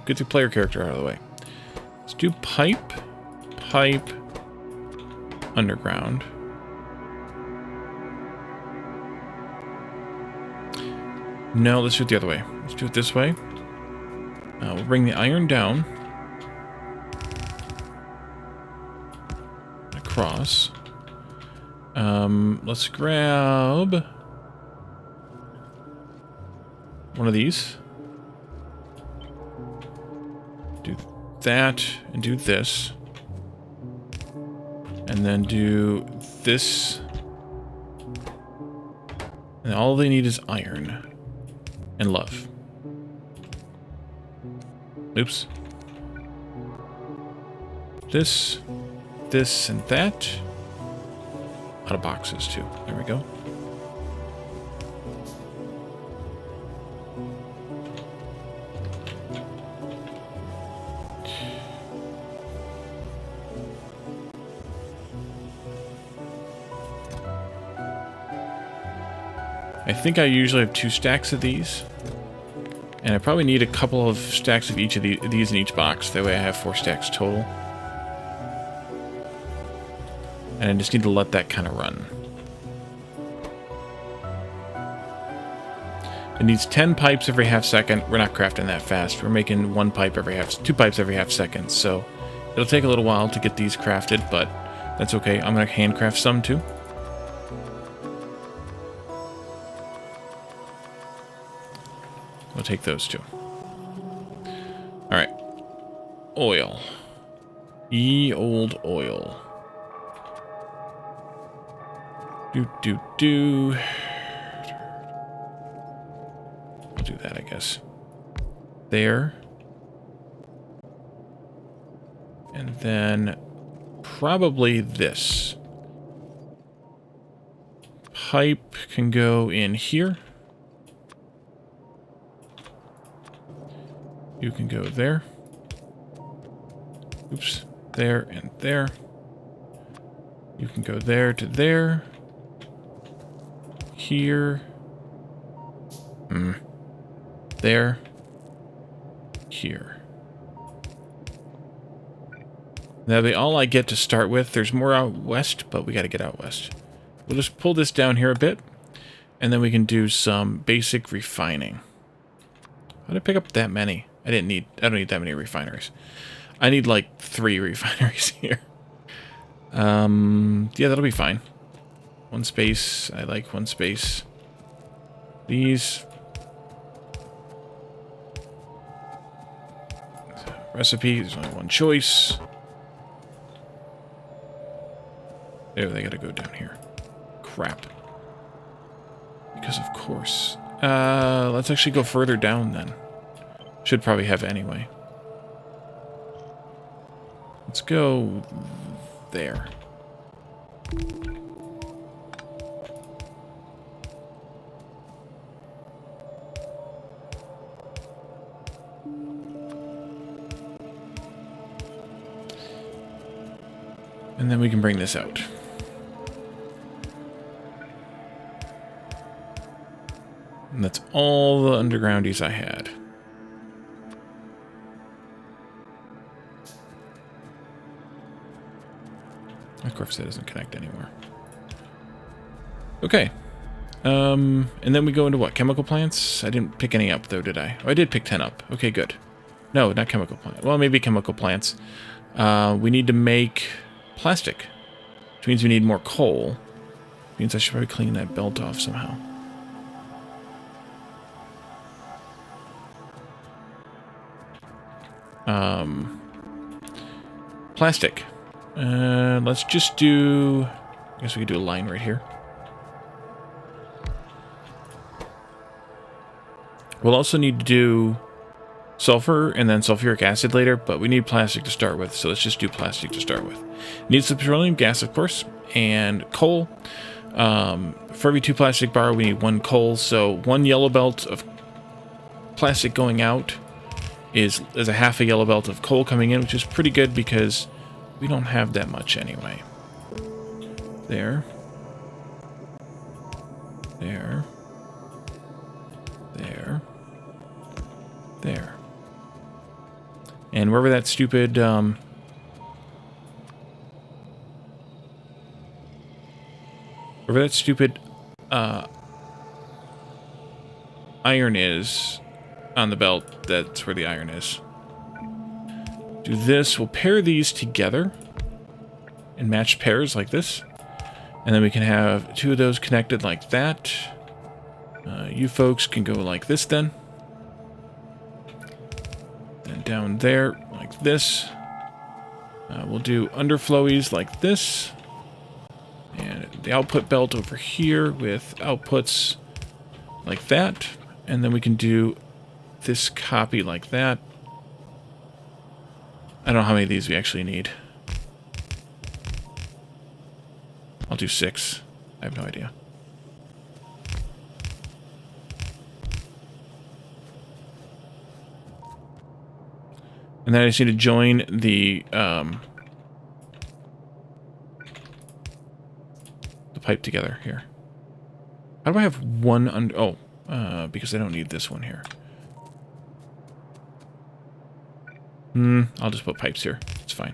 Get the player character out of the way. Let's do pipe, underground. No, let's do it the other way. Let's do it this way. We'll bring the iron down. Across. Let's grab one of these. Do that and do this. And then do this. And all they need is iron. And love. Oops. This, and that. Out of boxes, too. There we go. I think I usually have 2 stacks of these. And I probably need a couple of stacks of each of these in each box. That way I have 4 stacks total. And I just need to let that kind of run. It needs 10 pipes every half second. We're not crafting that fast. We're making 2 pipes every half second. So it'll take a little while to get these crafted, but that's okay. I'm going to handcraft some too. We'll take those 2. Alright. Oil. Ye old oil. Do. I'll do that, I guess. There. And then probably this. Pipe can go in here. You can go there. Oops. there, and there. You can go there to there. Here. There. Here. That'll be all I get to start with. There's more out west, but we got to get out west. We'll just pull this down here a bit, and then we can do some basic refining. How did I pick up that many? I don't need that many refineries. I need like 3 refineries here. Yeah, that'll be fine. 1 space. I like 1 space. These recipe. There's only 1 choice. There, they gotta go down here. Crap. Because of course. Let's actually go further down then. Should probably have anyway. Let's go there. And then we can bring this out. And that's all the undergroundies I had. Of course, that doesn't connect anywhere. Okay. And then we go into what? Chemical plants? I didn't pick any up, though, did I? Oh, I did pick 10 up. Okay, good. No, not chemical plants. Well, maybe chemical plants. We need to make plastic, which means we need more coal. Means I should probably clean that belt off somehow. Plastic. Let's just do... I guess we could do a line right here. We'll also need to do sulfur and then sulfuric acid later, but we need plastic to start with, so let's just do plastic to start with. Needs some petroleum gas, of course, and coal. For every 2 plastic bar, we need 1 coal, so 1 yellow belt of plastic going out is a half a yellow belt of coal coming in, which is pretty good because we don't have that much anyway. There. There. There. There. And wherever that stupid, wherever that stupid, iron is on the belt, that's where the iron is. Do this, we'll pair these together in matched pairs like this. And then we can have 2 of those connected like that. You folks can go like this then. And down there like this. We'll do underflowies like this. And the output belt over here with outputs like that. And then we can do this copy like that. I don't know how many of these we actually need. I'll do 6. I have no idea. And then I just need to join the pipe together here. How do I have 1 under... Oh, because I don't need this one here. I'll just put pipes here. It's fine.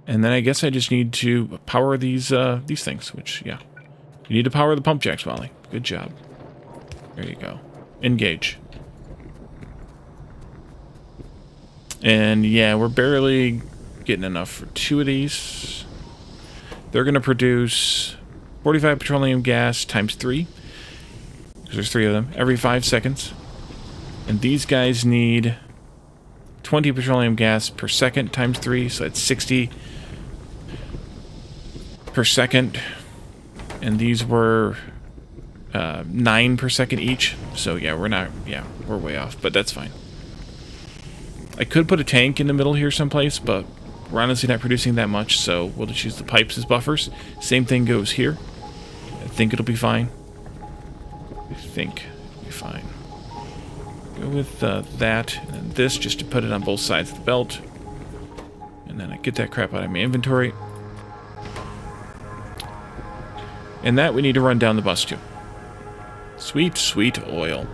And then I guess I just need to power these things, which, yeah. You need to power the pump jacks, Wally. Good job. There you go. Engage. And, yeah, we're barely getting enough for 2 of these. They're going to produce 45 petroleum gas times 3. Because there's 3 of them. Every 5 seconds. And these guys need 20 petroleum gas per second times 3, so that's 60 per second. And these were 9 per second each. So yeah, we're way off, but that's fine. I could put a tank in the middle here someplace, but we're honestly not producing that much, so we'll just use the pipes as buffers. Same thing goes here. I think it'll be fine. I think it'll be fine. Go with that and this just to put it on both sides of the belt. And then I get that crap out of my inventory. And that we need to run down the bus to. Sweet, sweet oil.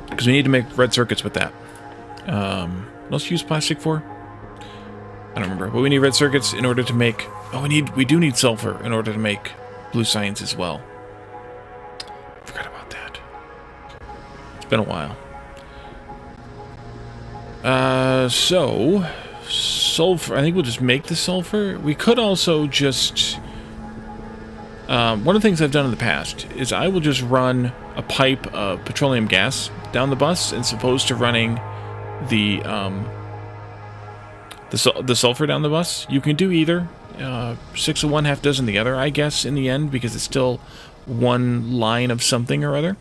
Because we need to make red circuits with that. What else use plastic for? I don't remember. But we need red circuits in order to make... Oh, we do need sulfur in order to make blue science as well. Forgot about that. It's been a while. So... sulfur. I think we'll just make the sulfur. We could also just... one of the things I've done in the past is I will just run a pipe of petroleum gas down the bus as opposed to running the sulfur down the bus. You can do either. 6 of one, half dozen the other, I guess, in the end, because it's still one line of something or other.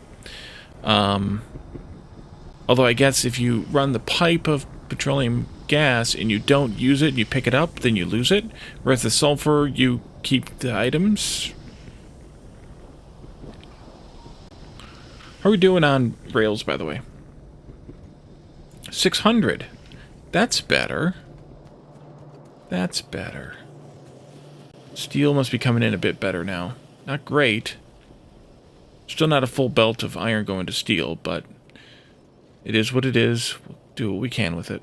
Although I guess if you run the pipe of petroleum gas and you don't use it, you pick it up, then you lose it. Whereas the sulfur, you keep the items. How are we doing on rails, by the way? 600. That's better. That's better. Steel must be coming in a bit better now. Not great. Still not a full belt of iron going to steel, but it is what it is. We'll do what we can with it.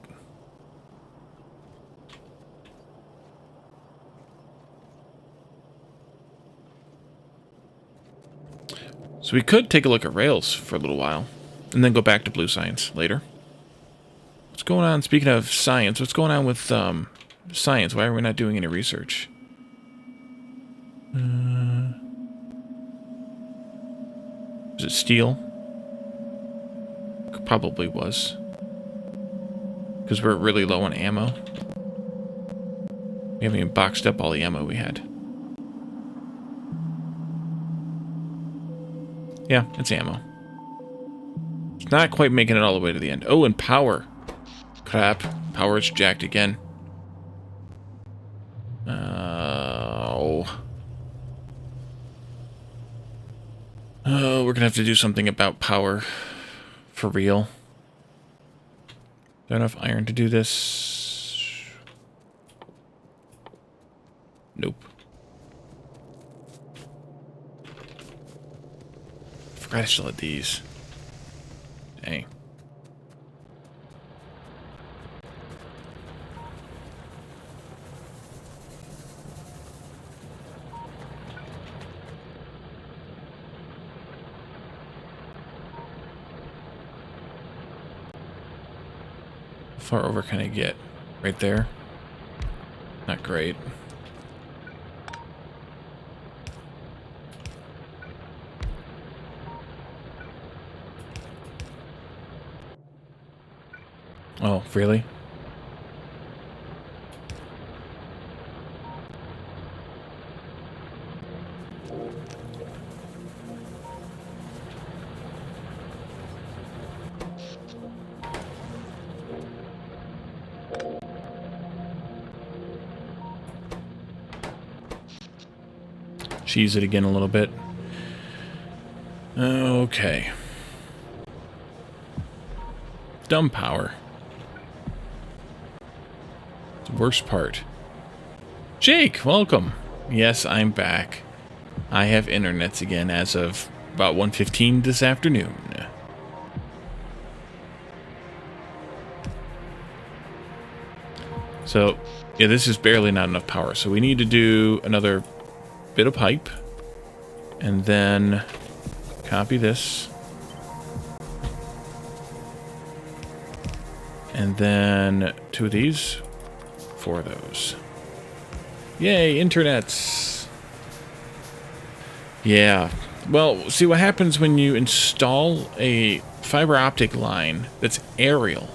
So we could take a look at rails for a little while, and then go back to blue science later. What's going on? Speaking of science, what's going on with science? Why are we not doing any research? Is it steel? Probably was. Because we're really low on ammo. We haven't even boxed up all the ammo we had. Yeah, it's ammo. It's not quite making it all the way to the end. Oh, and power. Crap. Power is jacked again. Oh, we're gonna have to do something about power. For real. Got enough iron to do this? Nope. Forgot I still had these. Dang. How far over can I get? Right there? Not great. Oh, really? Cheese it again a little bit. Okay. Dumb power. The worst part. Jake, welcome. Yes, I'm back. I have internets again as of about 1:15 this afternoon. So, yeah, this is barely not enough power. So we need to do another bit of pipe. And then copy this. And then 2 of these. 4 of those. Yay, internets! Yeah. Well, see what happens when you install a fiber optic line that's aerial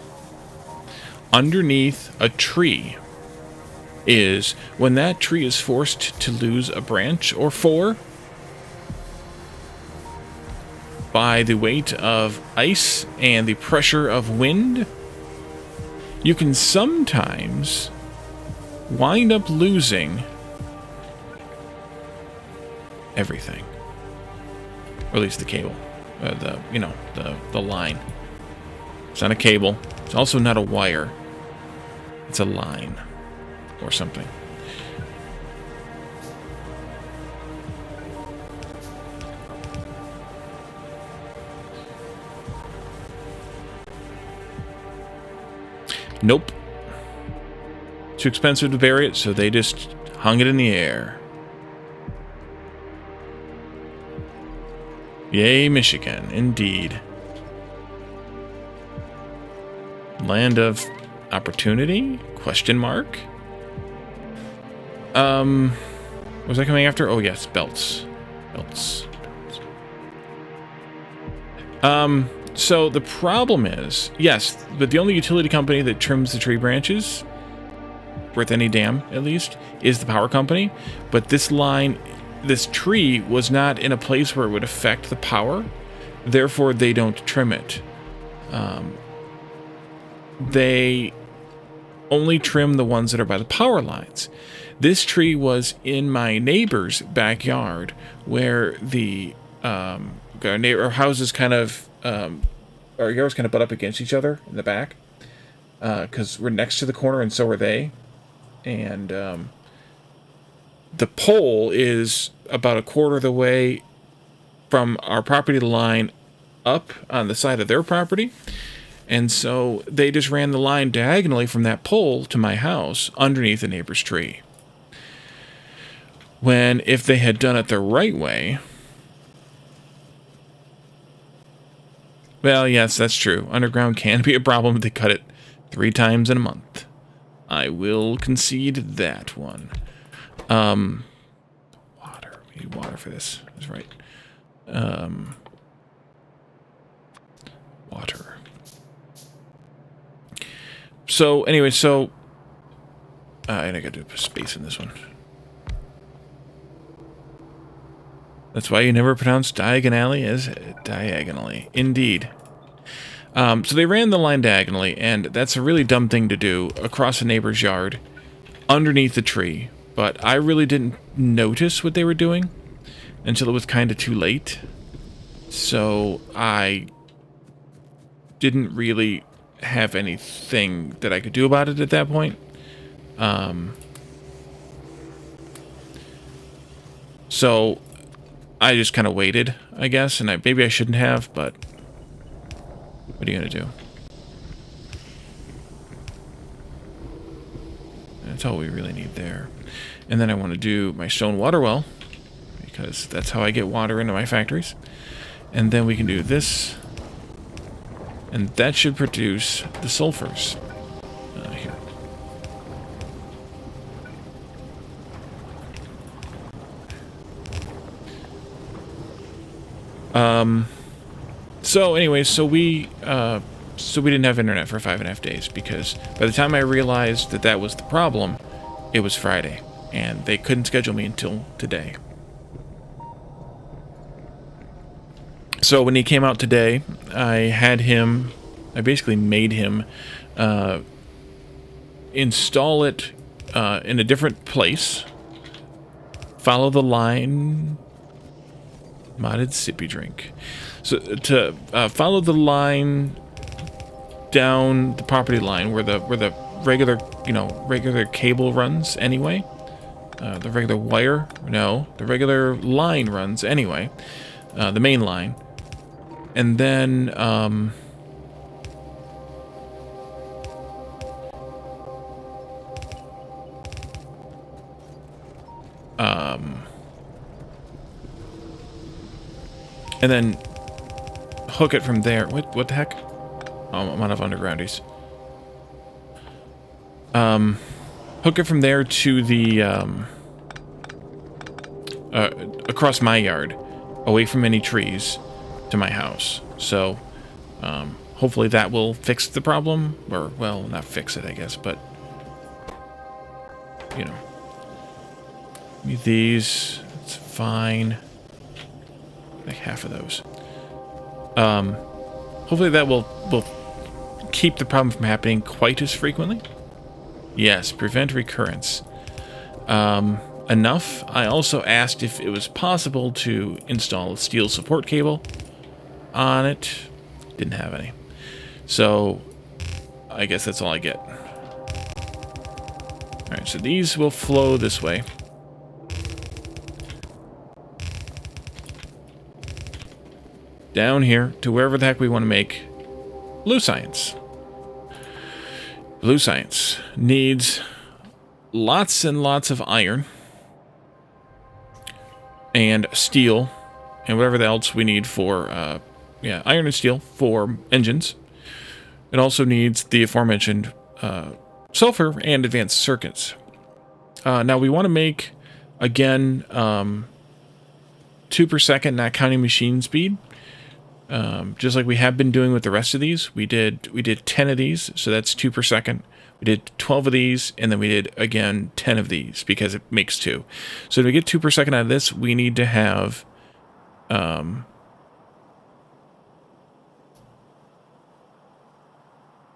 underneath a tree is when that tree is forced to lose a branch or 4 by the weight of ice and the pressure of wind, you can sometimes wind up losing everything, or at least the cable, the line. It's not a cable, It's also not a wire. It's a line or something. Nope. Too expensive to bury it, so they just hung it in the air. Yay, Michigan, indeed. Land of opportunity? Question mark? Was I coming after? Oh yes, belts. Belts. So the problem is, yes, but the only utility company that trims the tree branches, worth any damn at least, is the power company. But this line, this tree was not in a place where it would affect the power, therefore they don't trim it. They only trim the ones that are by the power lines. This tree was in my neighbor's backyard, where the our houses kind of our yards kind of butt up against each other in the back, because we're next to the corner and so are they. And the pole is about a quarter of the way from our property line up on the side of their property. And so they just ran the line diagonally from that pole to my house underneath the neighbor's tree. When if they had done it the right way... Well, yes, that's true. Underground can be a problem if they cut it 3 times in a month. I will concede that one. Water. We need water for this. That's right. Water. So, anyway, and I gotta put space in this one. That's why you never pronounce diagonally as diagonally. Indeed. So they ran the line diagonally, and that's a really dumb thing to do across a neighbor's yard, underneath the tree. But I really didn't notice what they were doing until it was kind of too late. So I didn't really have anything that I could do about it at that point. So I just kind of waited, I guess, and maybe I shouldn't have, but what are you gonna do? That's all we really need there. And then I want to do my stone water well, because that's how I get water into my factories. And then we can do this, and that should produce the sulfurs. Here. So anyway, so we didn't have internet for 5.5 days, because by the time I realized that that was the problem, it was Friday, and they couldn't schedule me until today. So when he came out today, I basically made him install it in a different place, follow the line, modded sippy drink. So to follow the line down the property line where the regular regular cable runs anyway, the regular wire, no, the regular line runs anyway, the main line, and then and then hook it from there. What the heck? Oh, I'm out of undergroundies. Hook it from there to the across my yard, away from any trees, to my house. So hopefully that will fix the problem, or well, not fix it, I guess, but you know, these, it's fine. Like half of those. Hopefully that will keep the problem from happening quite as frequently. Yes, prevent recurrence. Enough. I also asked if it was possible to install a steel support cable on it. Didn't have any. So I guess that's all I get. Alright, so these will flow this way. Down here to wherever the heck we want to make blue science. Blue science needs lots and lots of iron and steel and whatever else we need for, iron and steel for engines. It also needs the aforementioned sulfur and advanced circuits. Now we want to make, again, 2 per second, not counting machine speed. Just like we have been doing with the rest of these. We did 10 of these, so that's 2 per second. We did 12 of these, and then we did, again, 10 of these, because it makes 2. So to get 2 per second out of this, we need to have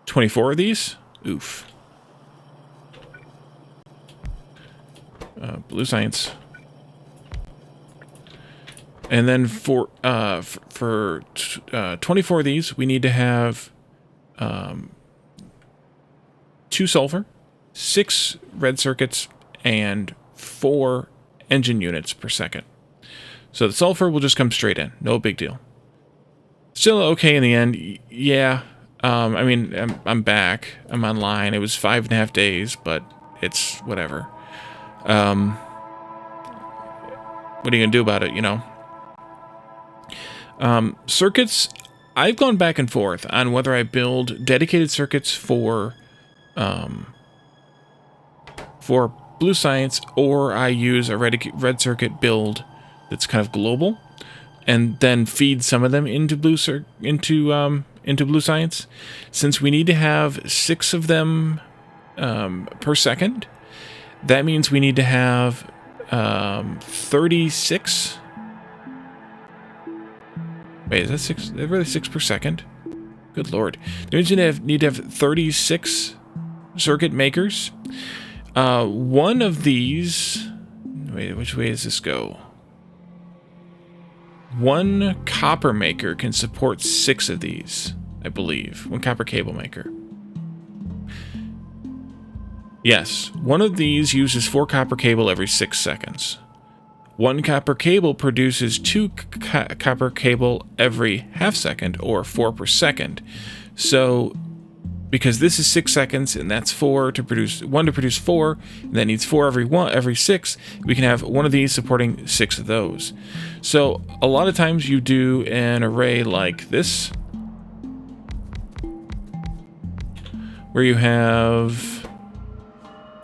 24 of these. Oof. Blue science. And then for 24 of these, we need to have 2 sulfur, 6 red circuits, and 4 engine units per second. So the sulfur will just come straight in. No big deal. Still okay in the end. Yeah. I mean, I'm back. I'm online. It was 5.5 days, but it's whatever. What are you going to do about it, you know? Circuits, I've gone back and forth on whether I build dedicated circuits for blue science, or I use a red circuit build that's kind of global, and then feed some of them into blue science. Since we need to have 6 of them per second, that means we need to have 36. Wait, is that 6? Is that really 6 per second? Good lord. We need to have 36 circuit makers. One of these... Wait, which way does this go? One copper maker can support 6 of these, I believe. One copper cable maker. Yes, one of these uses 4 copper cable every 6 seconds. One copper cable produces 2 copper cable every half second, or 4 per second. So, because this is 6 seconds, and that's 4 to produce 1 to produce 4, and that needs 4 every 6, we can have one of these supporting 6 of those. So, a lot of times you do an array like this, where you have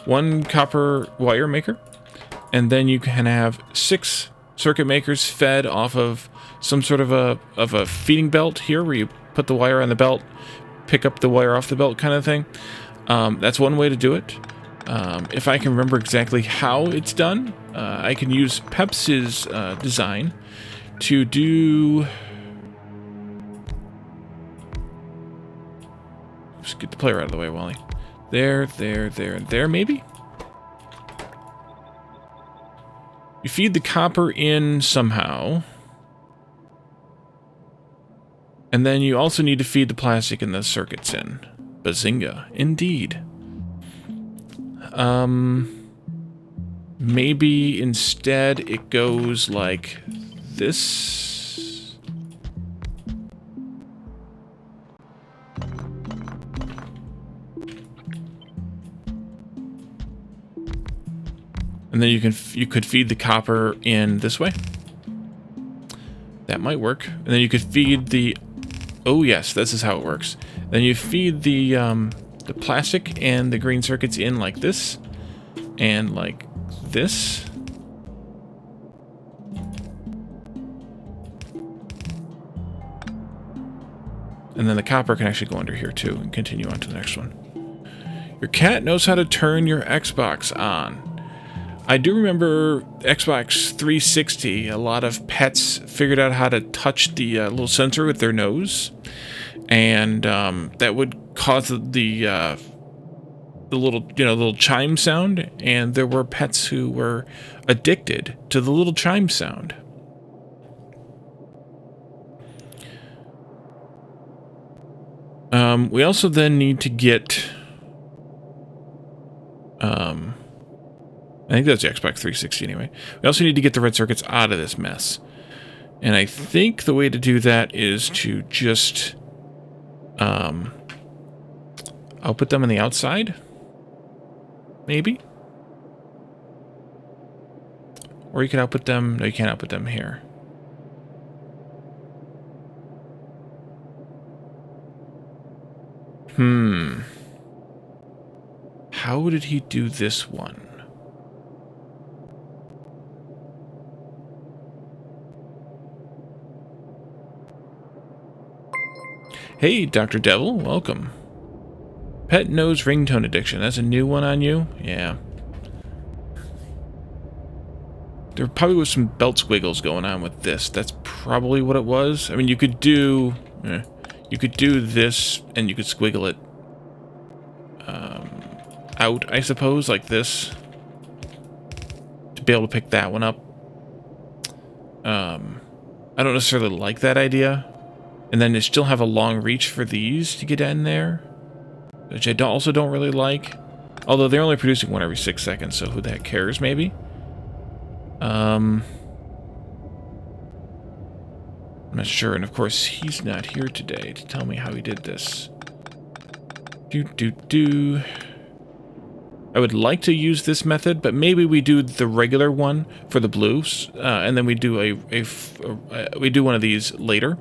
1 copper wire maker, and then you can have 6 circuit makers fed off of some sort of a feeding belt here, where you put the wire on the belt, pick up the wire off the belt kind of thing. That's one way to do it. If I can remember exactly how it's done, I can use Peps's design to do... Just get the player out of the way, Wally. There, and there, maybe? You feed the copper in somehow. And then you also need to feed the plastic and the circuits in. Bazinga. Indeed. Maybe instead it goes like this. And then you could feed the copper in this way. That might work. And then you could feed the... Oh yes, this is how it works. Then you feed the plastic and the green circuits in like this, and like this. And then the copper can actually go under here too, and continue on to the next one. Your cat knows how to turn your Xbox on. I do remember Xbox 360, a lot of pets figured out how to touch the little sensor with their nose, and that would cause the little chime sound, and there were pets who were addicted to the little chime sound. We also then need to get... I think that's the Xbox 360 anyway. We also need to get the red circuits out of this mess. And I think the way to do that is to just output them on the outside? Maybe? Or you can output them... No, you can't output them here. How did he do this one? Hey, Dr. Devil, welcome. Pet nose ringtone addiction. That's a new one on you? Yeah. There probably was some belt squiggles going on with this. That's probably what it was. I mean, you could do... you could do this, and you could squiggle it out, I suppose, like this. To be able to pick that one up. I don't necessarily like that idea. And then you still have a long reach for these to get in there. Which I also don't really like. Although they're only producing one every 6 seconds, so who the heck cares, maybe? I'm not sure, and of course he's not here today to tell me how he did this. I would like to use this method, but maybe we do the regular one for the blues, and then we do we do one of these later,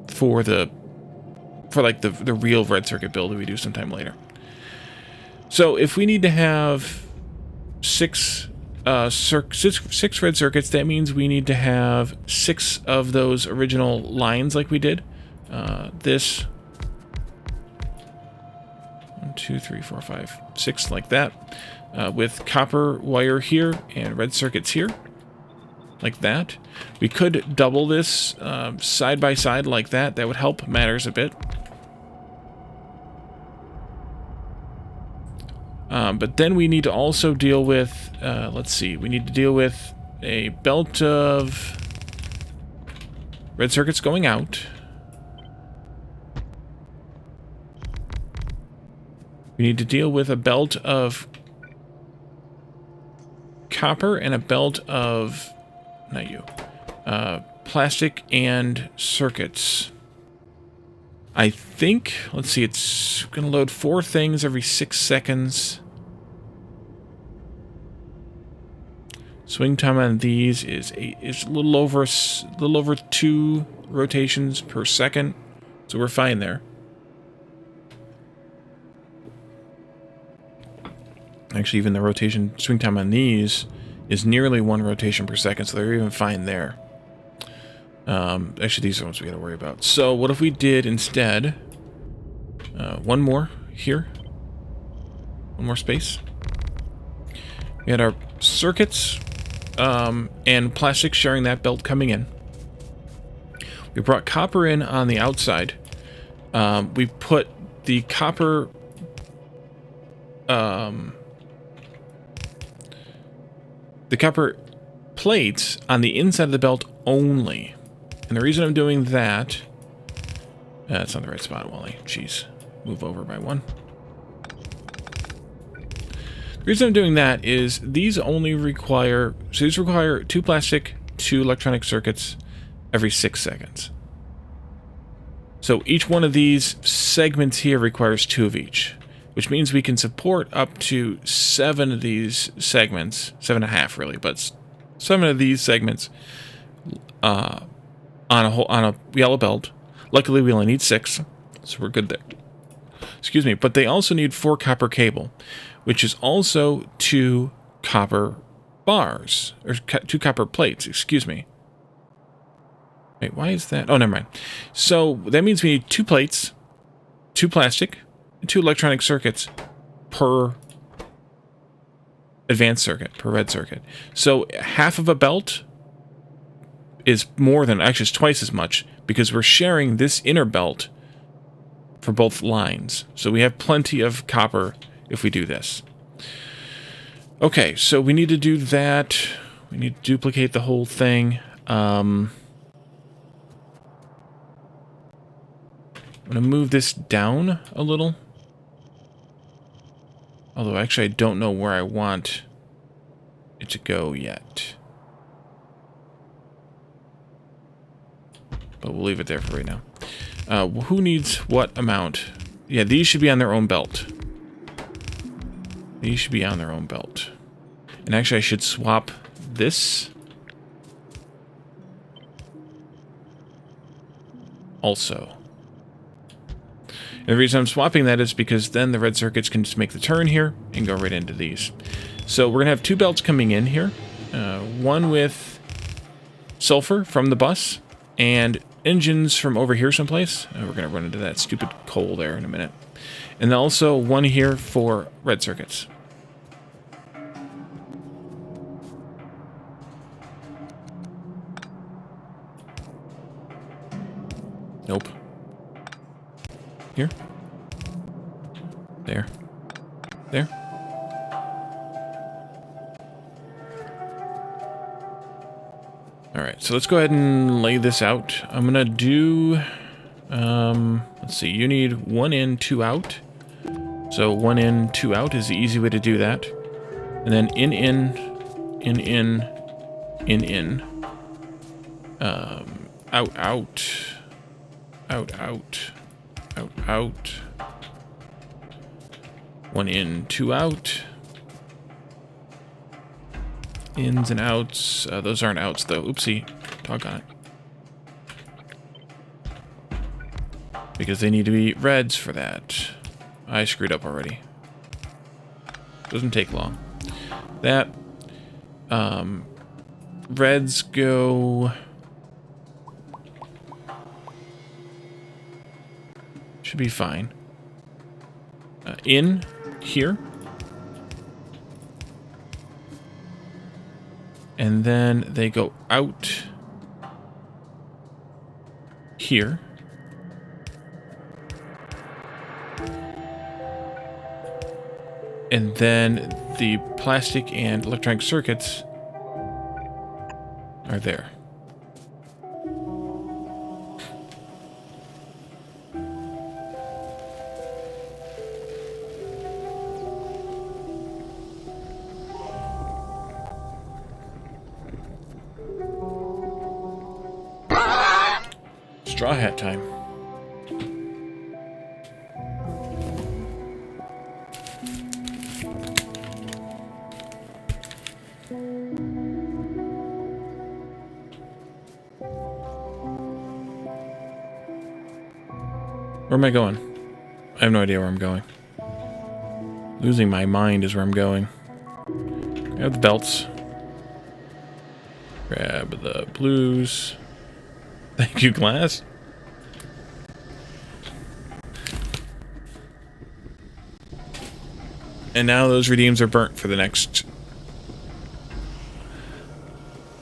for like the real red circuit build that we do sometime later. So if we need to have six red circuits, that means we need to have 6 of those original lines like we did. This 1, 2, 3, 4, 5, 6 like that, with copper wire here and red circuits here, like that. We could double this side by side like that. That would help matters a bit. But then we need to also deal with, let's see, we need to deal with a belt of red circuits going out. We need to deal with a belt of copper and a belt of, plastic and circuits. I think, let's see, it's going to load 4 things every 6 seconds. Swing time on these is a little over 2 rotations per second, so we're fine there. Actually, even the swing time on these is nearly 1 rotation per second, so they're even fine there. Actually, these are the ones we got to worry about. So what if we did instead one more here, one more space. We had our circuits and plastic sharing that belt coming in. We brought copper in on the outside. We put the copper plates on the inside of the belt only. And the reason I'm doing that... that's not the right spot, Wally. Jeez. Move over by 1. The reason I'm doing that is these only require... So these require 2 plastic, 2 electronic circuits every 6 seconds. So each one of these segments here requires 2 of each. Which means we can support up to 7 of these segments. 7.5 really, but 7 of these segments... on a yellow belt. Luckily, we only need 6, so we're good there. Excuse me, but they also need 4 copper cable, which is also 2 copper bars, or 2 copper plates, excuse me. Wait, why is that? Oh, never mind. So that means we need 2 plates, 2 plastic, and 2 electronic circuits per advanced circuit, per red circuit. So half of a belt is more than, actually it's twice as much, because we're sharing this inner belt for both lines. So we have plenty of copper if we do this. Okay, so we need to do that. We need to duplicate the whole thing. I'm going to move this down a little. Although, actually, I don't know where I want it to go yet. But we'll leave it there for right now. Who needs what amount? Yeah, these should be on their own belt. These should be on their own belt. And actually, I should swap this also. And the reason I'm swapping that is because then the red circuits can just make the turn here and go right into these. So we're going to have two belts coming in here. One with sulfur from the bus and engines from over here someplace. We're going to run into that stupid coal there in a minute. And then also one here for red circuits. Nope. Here. There. There. Alright, so let's go ahead and lay this out. I'm gonna do... let's see, you need 1 in, 2 out. So 1 in, 2 out is the easy way to do that. And then in, in. Out, out. Out, out. Out, out. 1 in, 2 out. Ins and outs. Those aren't outs, though. Oopsie. Doggone it. Because they need to be reds for that. I screwed up already. Doesn't take long. That. Reds go... Should be fine. In here. And then they go out here. And then the plastic and electronic circuits are there. Straw hat time. Where am I going? I have no idea where I'm going. Losing my mind is where I'm going. Grab the belts. Grab the blues. Thank you, glass. And now those redeems are burnt for the next,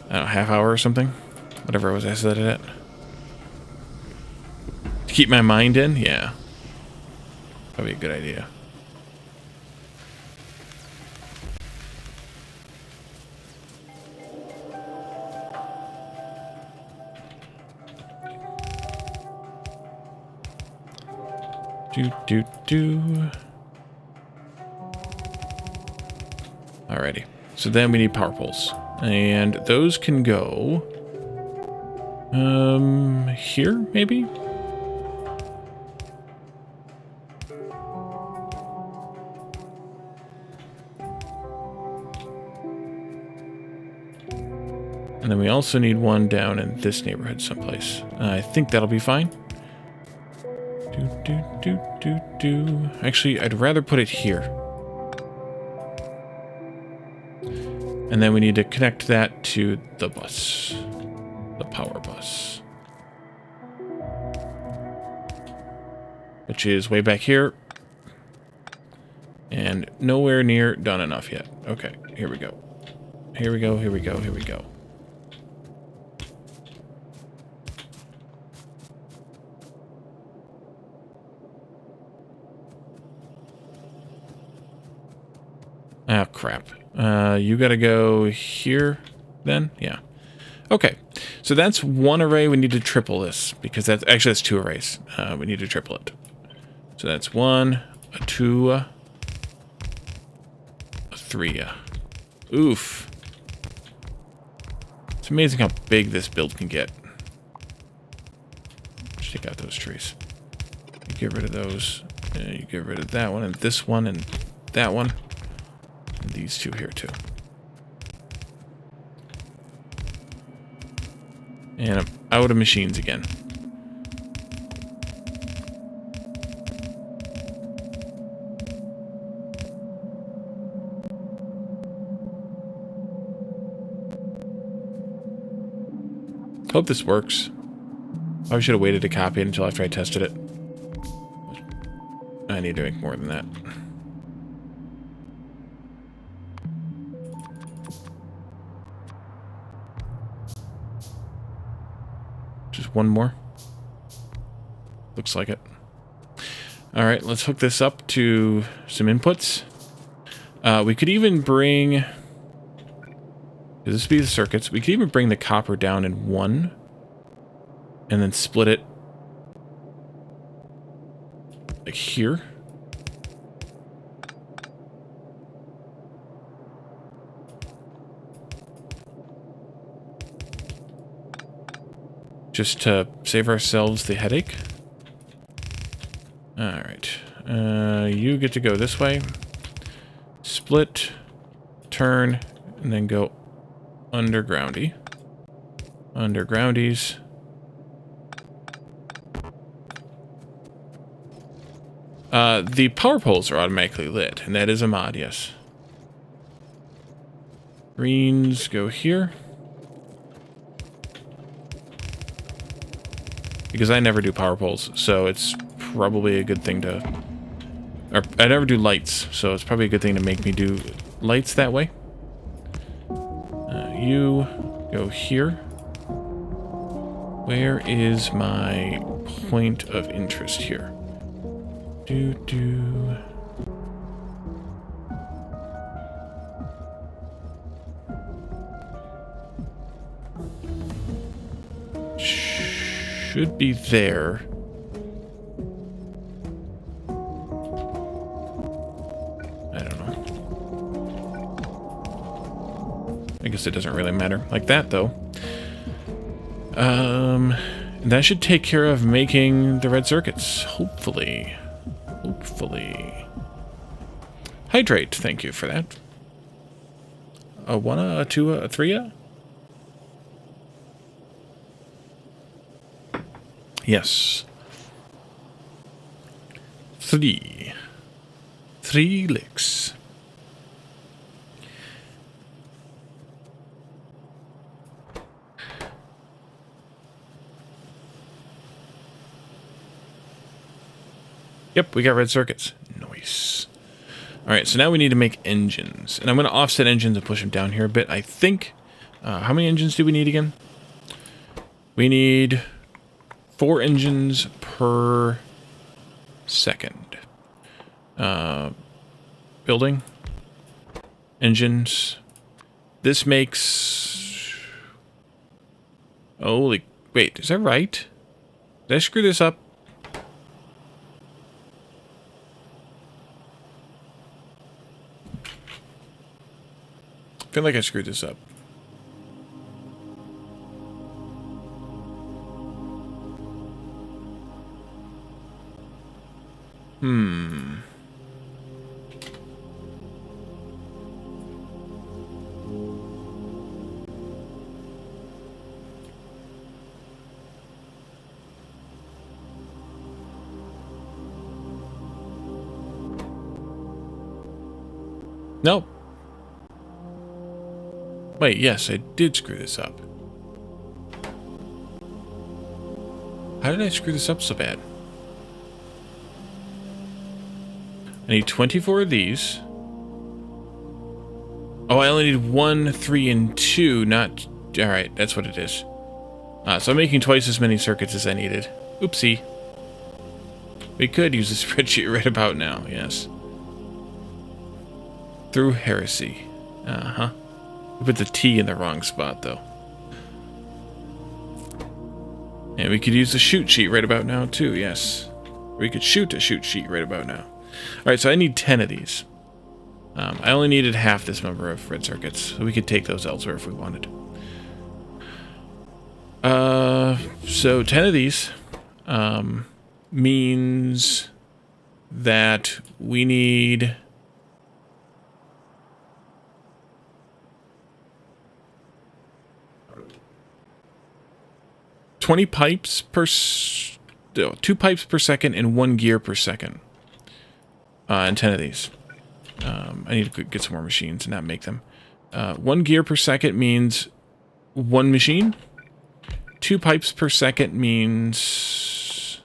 I don't know, half hour or something. Whatever it was I set it at. To keep my mind in? Yeah. Probably a good idea. Do. Alrighty. So then we need power poles. And those can go... here, maybe? And then we also need one down in this neighborhood someplace. I think that'll be fine. Actually, I'd rather put it here. And then we need to connect that to the bus. The power bus. Which is way back here. And nowhere near done enough yet. Okay, here we go. Here we go, here we go, here we go. Oh, crap. You gotta go here, then? Yeah. Okay. So that's one array. We need to triple this because that's two arrays. We need to triple it. So that's 1, a 2, a 3. Oof. It's amazing how big this build can get. Just take out those trees. You get rid of those. You get rid of that one and this one and that one. And these two here too. And I'm out of machines again. Hope this works. I should have waited to copy it until after I tested it. I need to make more than that. Just one more. Looks like it. Alright, let's hook this up to some inputs. We could even bring... This would be the circuits. We could even bring the copper down in one. And then split it. Like here. Just to save ourselves the headache. Alright. You get to go this way. Split. Turn. And then go undergroundy. Undergroundies. The power poles are automatically lit, and that is a mod, yes. Greens go here. Because I never do power poles, so it's probably a good thing to... Or, I never do lights, so it's probably a good thing to make me do lights that way. You go here. Where is my point of interest here? Should be there. I don't know. I guess it doesn't really matter. Like that, though. That should take care of making the red circuits. Hopefully. Hopefully. Hydrate, thank you for that. A 1, a 2, a 3? Yes. 3. 3 licks. Yep, we got red circuits. Nice. Alright, so now we need to make engines. And I'm going to offset engines and push them down here a bit. I think... how many engines do we need again? We need 4 engines per second. Building. Engines. This makes... Holy... Wait, is that right? Did I screw this up? I feel like I screwed this up. Nope. Wait, yes, I did screw this up. How did I screw this up so bad? I need 24 of these. Oh, I only need 1, 3, and 2, not... Alright, that's what it is. So I'm making twice as many circuits as I needed. Oopsie. We could use a spreadsheet right about now, yes. Through heresy. Uh-huh. We put the T in the wrong spot, though. And we could use the shoot sheet right about now, too, yes. We could shoot a shoot sheet right about now. Alright, so I need 10 of these. I only needed half this number of red circuits, so we could take those elsewhere if we wanted. So 10 of these means that we need 20 pipes per 2 pipes per second and 1 gear per second. And 10 of these. I need to get some more machines and not make them. 1 gear per second means 1 machine. 2 pipes per second means...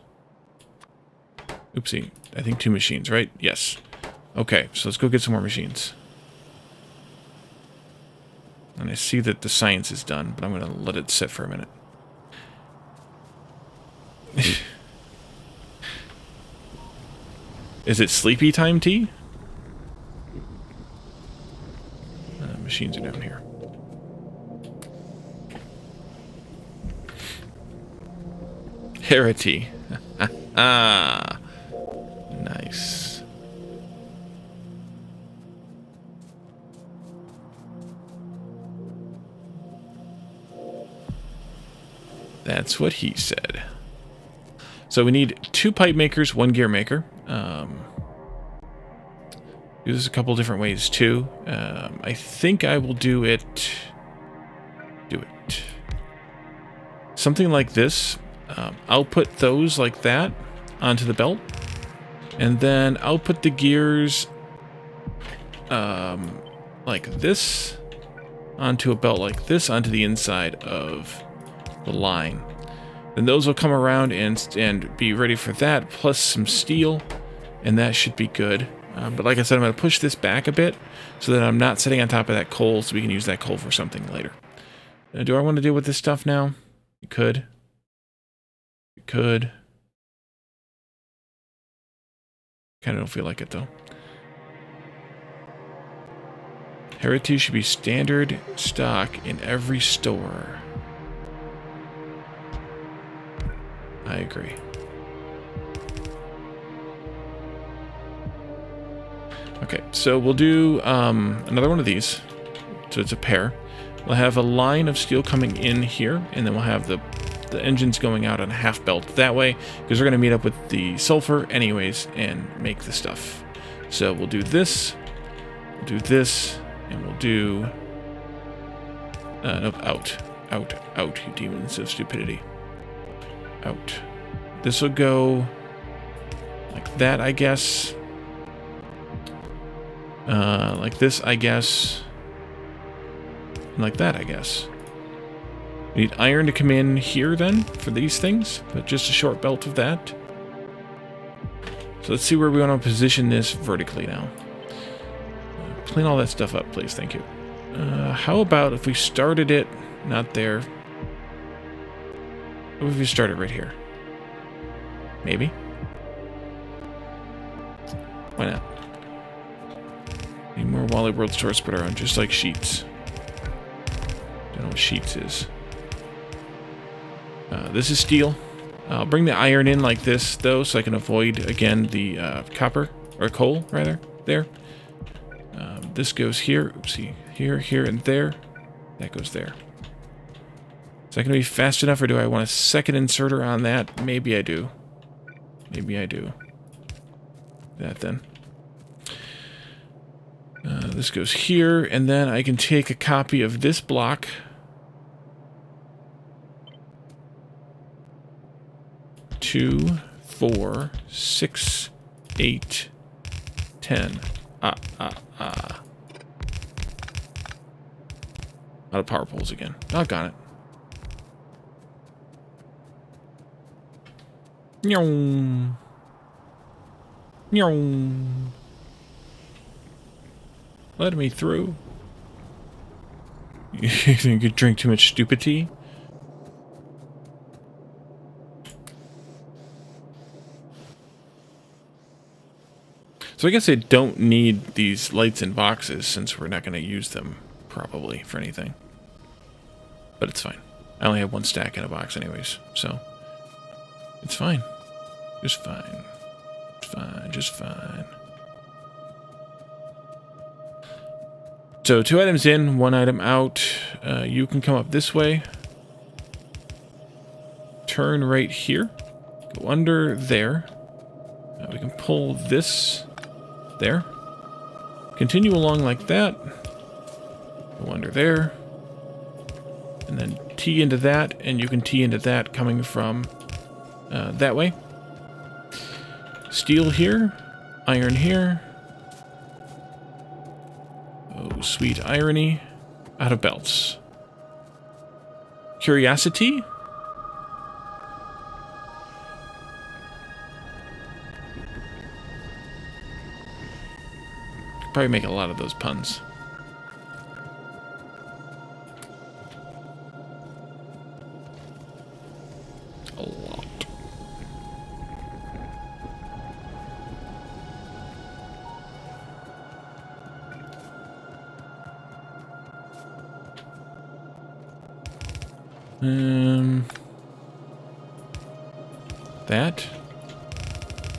Oopsie. I think 2 machines, right? Yes. Okay, so let's go get some more machines. And I see that the science is done, but I'm going to let it sit for a minute. Is it sleepy time tea? Machines are down here. Herity. Ah, nice. That's what he said. So we need 2 pipe makers, 1 gear maker. Do this a couple different ways too. I think I will do it. Something like this. I'll put those like that onto the belt, and then I'll put the gears like this onto a belt like this onto the inside of the line. Then those will come around and be ready for that, plus some steel, and that should be good. But like I said, I'm going to push this back a bit so that I'm not sitting on top of that coal, so we can use that coal for something later. Do I want to deal with this stuff now? You could. You could. Kind of don't feel like it, though. Heritage should be standard stock in every store. I agree. Okay, so we'll do another one of these. So it's a pair. We'll have a line of steel coming in here, and then we'll have the engines going out on a half belt that way, because we're going to meet up with the sulfur anyways and make the stuff. So we'll do this, and we'll do... nope, out, you demons of stupidity. Out. This will go like that, I guess. Like this, I guess. And like that, I guess. We need iron to come in here then for these things, but just a short belt of that. So let's see where we want to position this vertically now. Clean all that stuff up, please. Thank you. How about if we started it not there? What if we started right here? Maybe. Why not? Need more Wally World stores put around, just like sheets. Don't know what sheets is. This is steel. I'll bring the iron in like this, though, so I can avoid, again, the copper, or coal, rather, there. This goes here. Oopsie. Here, and there. That goes there. Is that going to be fast enough, or do I want a second inserter on that? Maybe I do. Maybe I do. That then. This goes here, and then I can take a copy of this block. Two, 4, 6, 8, 10. Out of power poles again. Doggone it. Meow. Meow. Let me through. You think you drink too much stupid tea? So I guess I don't need these lights in boxes since we're not going to use them probably for anything. But it's fine. I only have 1 stack in a box anyways, so It's fine. Just fine. It's fine. Just fine. So 2 items in, 1 item out. You can come up this way. Turn right here. Go under there. We can pull this there. Continue along like that. Go under there. And then T into that, and you can T into that coming from that way. Steel here. Iron here. Oh, sweet irony. Out of belts. Curiosity. Probably make a lot of those puns. A lot. That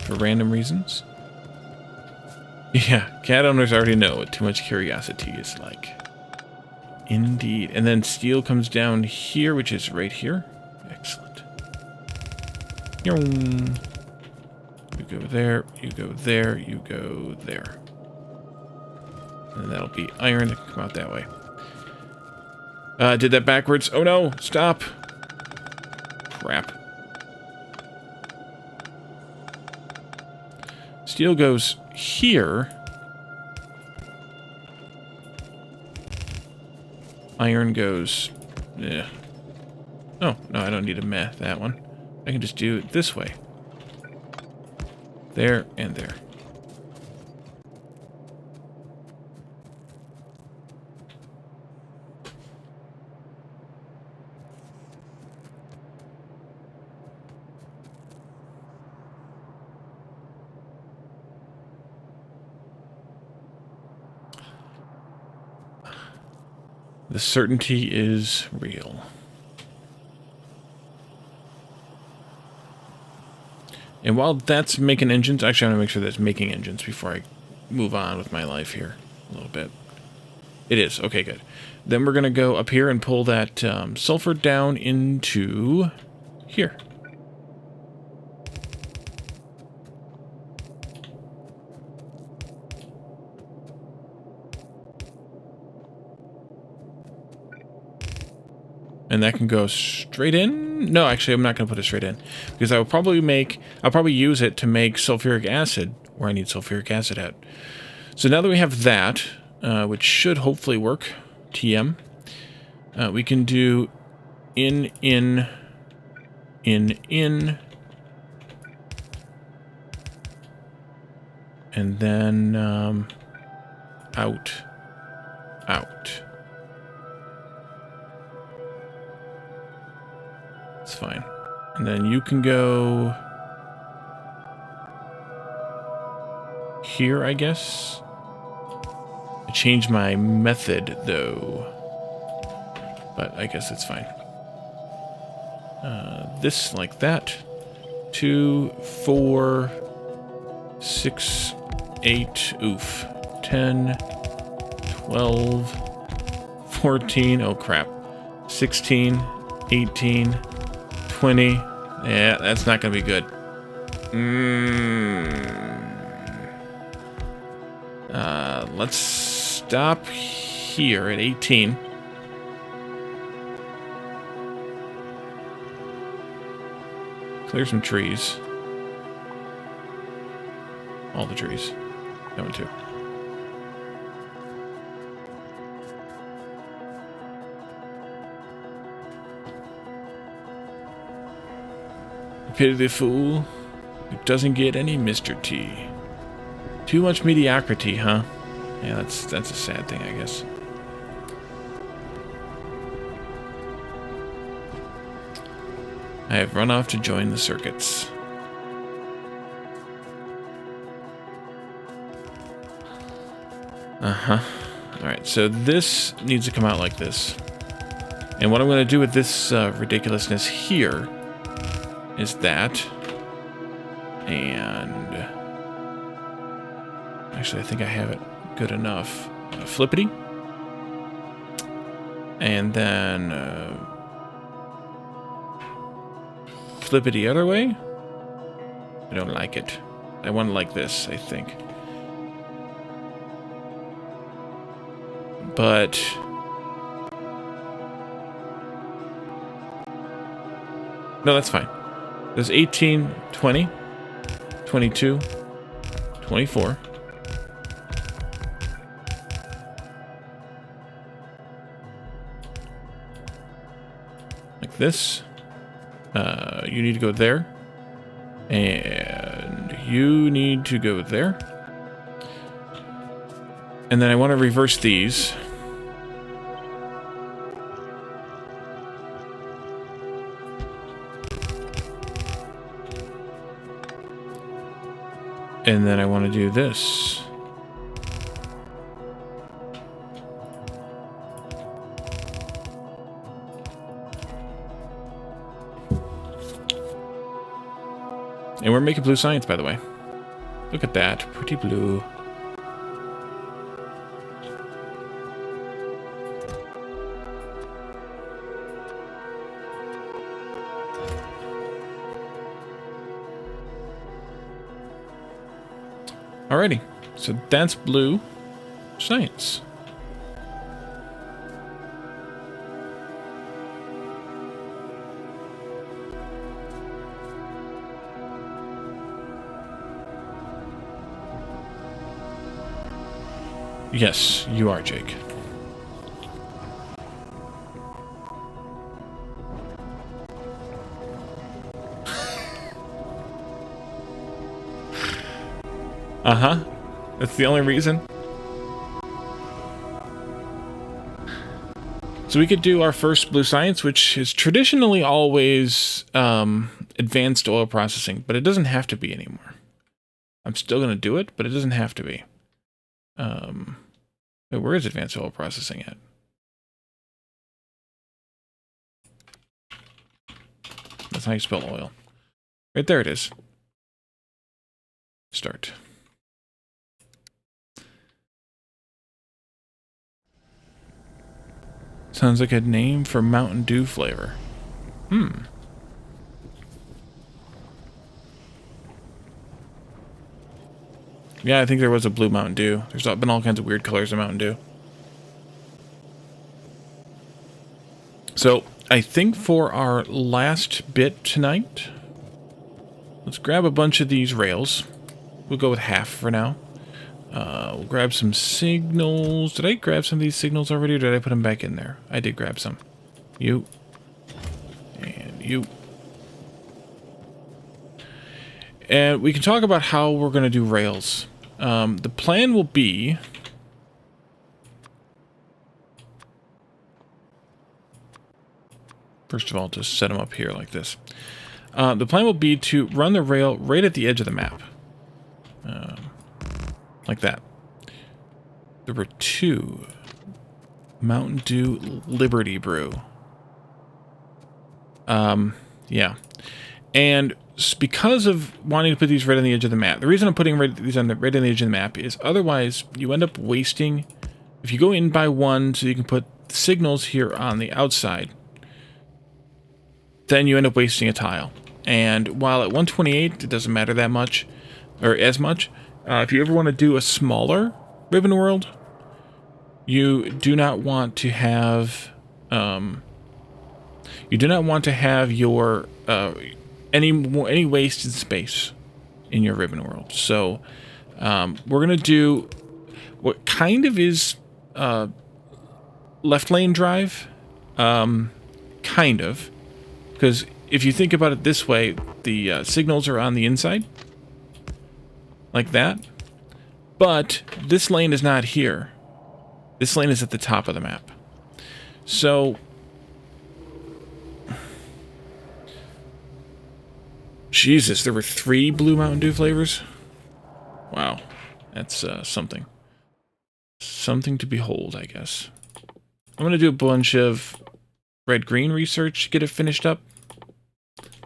for random reasons. Yeah, cat owners already know what too much curiosity is like. Indeed. And then steel comes down here, which is right here. Excellent. You go there, you go there, you go there. And that'll be iron to come out that way. Did that backwards. Oh no, stop. Crap. Steel goes here. Iron goes... Yeah. Oh, no, I don't need to meh that one. I can just do it this way. There and there. The certainty is real. And while that's making engines, actually I want to make sure that's making engines before I move on with my life here a little bit. It is. Okay, good. Then we're going to go up here and pull that sulfur down into here. And that can go straight in? No, actually, I'm not going to put it straight in. Because I'll probably use it to make sulfuric acid, where I need sulfuric acid at. So now that we have that, which should hopefully work, TM, we can do in, and then out. It's fine. And then you can go here, I guess. I changed my method, though. But I guess it's fine. This like that. 2, 4, 6, 8, oof. 10, 12, 14, oh crap. 16, 18, 20. Yeah, that's not going to be good. Let's stop here at 18. Clear some trees. All the trees. That one too. Pity the fool who doesn't get any Mr. T. Too much mediocrity, huh? Yeah, that's a sad thing, I guess. I have run off to join the circuits. Alright, so this needs to come out like this. And what I'm going to do with this ridiculousness here is that. And actually, I think I have it good enough. Flippity. And then flip it the other way. I don't like it. I want it like this, I think. But no, that's fine. There's 18, 20, 22, 24. Like this. You need to go there. And you need to go there. And then I want to reverse these. And then I want to do this. And we're making blue science, by the way. Look at that. Pretty blue. Alrighty, so that's blue science. Yes, you are, Jake. Uh-huh. That's the only reason. So we could do our first blue science, which is traditionally always advanced oil processing, but it doesn't have to be anymore. I'm still going to do it, but it doesn't have to be. Wait, where is advanced oil processing at? That's how you spell oil. Right there it is. Start. Sounds like a name for Mountain Dew flavor. Yeah, I think there was a blue Mountain Dew. There's been all kinds of weird colors of Mountain Dew. So, I think for our last bit tonight, let's grab a bunch of these rails. We'll go with half for now. We'll grab some signals. Did I grab some of these signals already, or did I put them back in there? I did grab some. You. And you. And we can talk about how we're going to do rails. The plan will be... First of all, just set them up here like this. The plan will be to run the rail right at the edge of the map. Like that. There were 2 Mountain Dew Liberty Brew. Yeah. And because of wanting to put these right on the edge of the map, the reason I'm putting these right on the edge of the map is otherwise you end up wasting. If you go in by one so you can put signals here on the outside, then you end up wasting a tile. And while at 128 it doesn't matter that much, or as much, if you ever want to do a smaller Ribbon World, you do not want to have your any wasted space in your Ribbon World. So we're gonna do what kind of is left lane drive, kind of, because if you think about it this way, the signals are on the inside. Like that. But this lane is not here. This lane is at the top of the map. So... Jesus, there were 3 blue Mountain Dew flavors? Wow. That's something. Something to behold, I guess. I'm going to do a bunch of red-green research to get it finished up,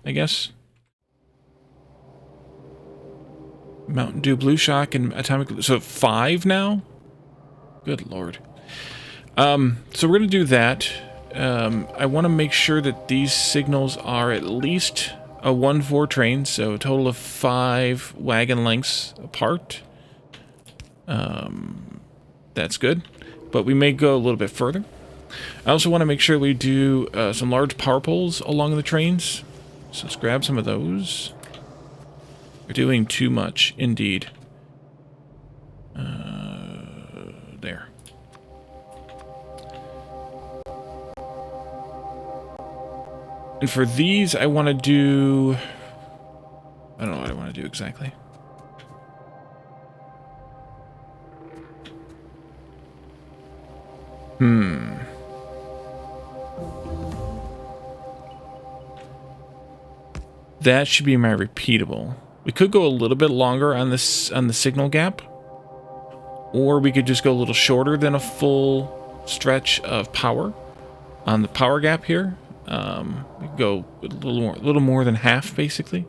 I guess. Mountain Dew, Blue Shock, and Atomic... So 5 now? Good lord. So we're going to do that. I want to make sure that these signals are at least a 1-4 train, so a total of 5 wagon lengths apart. That's good, but we may go a little bit further. I also want to make sure we do some large power poles along the trains, so let's grab some of those. We're doing too much, indeed. There. And for these, I want to do... I don't know what I want to do exactly. That should be my repeatable. We could go a little bit longer on this on the signal gap, or we could just go a little shorter than a full stretch of power on the power gap here. We could go a little more than half, basically.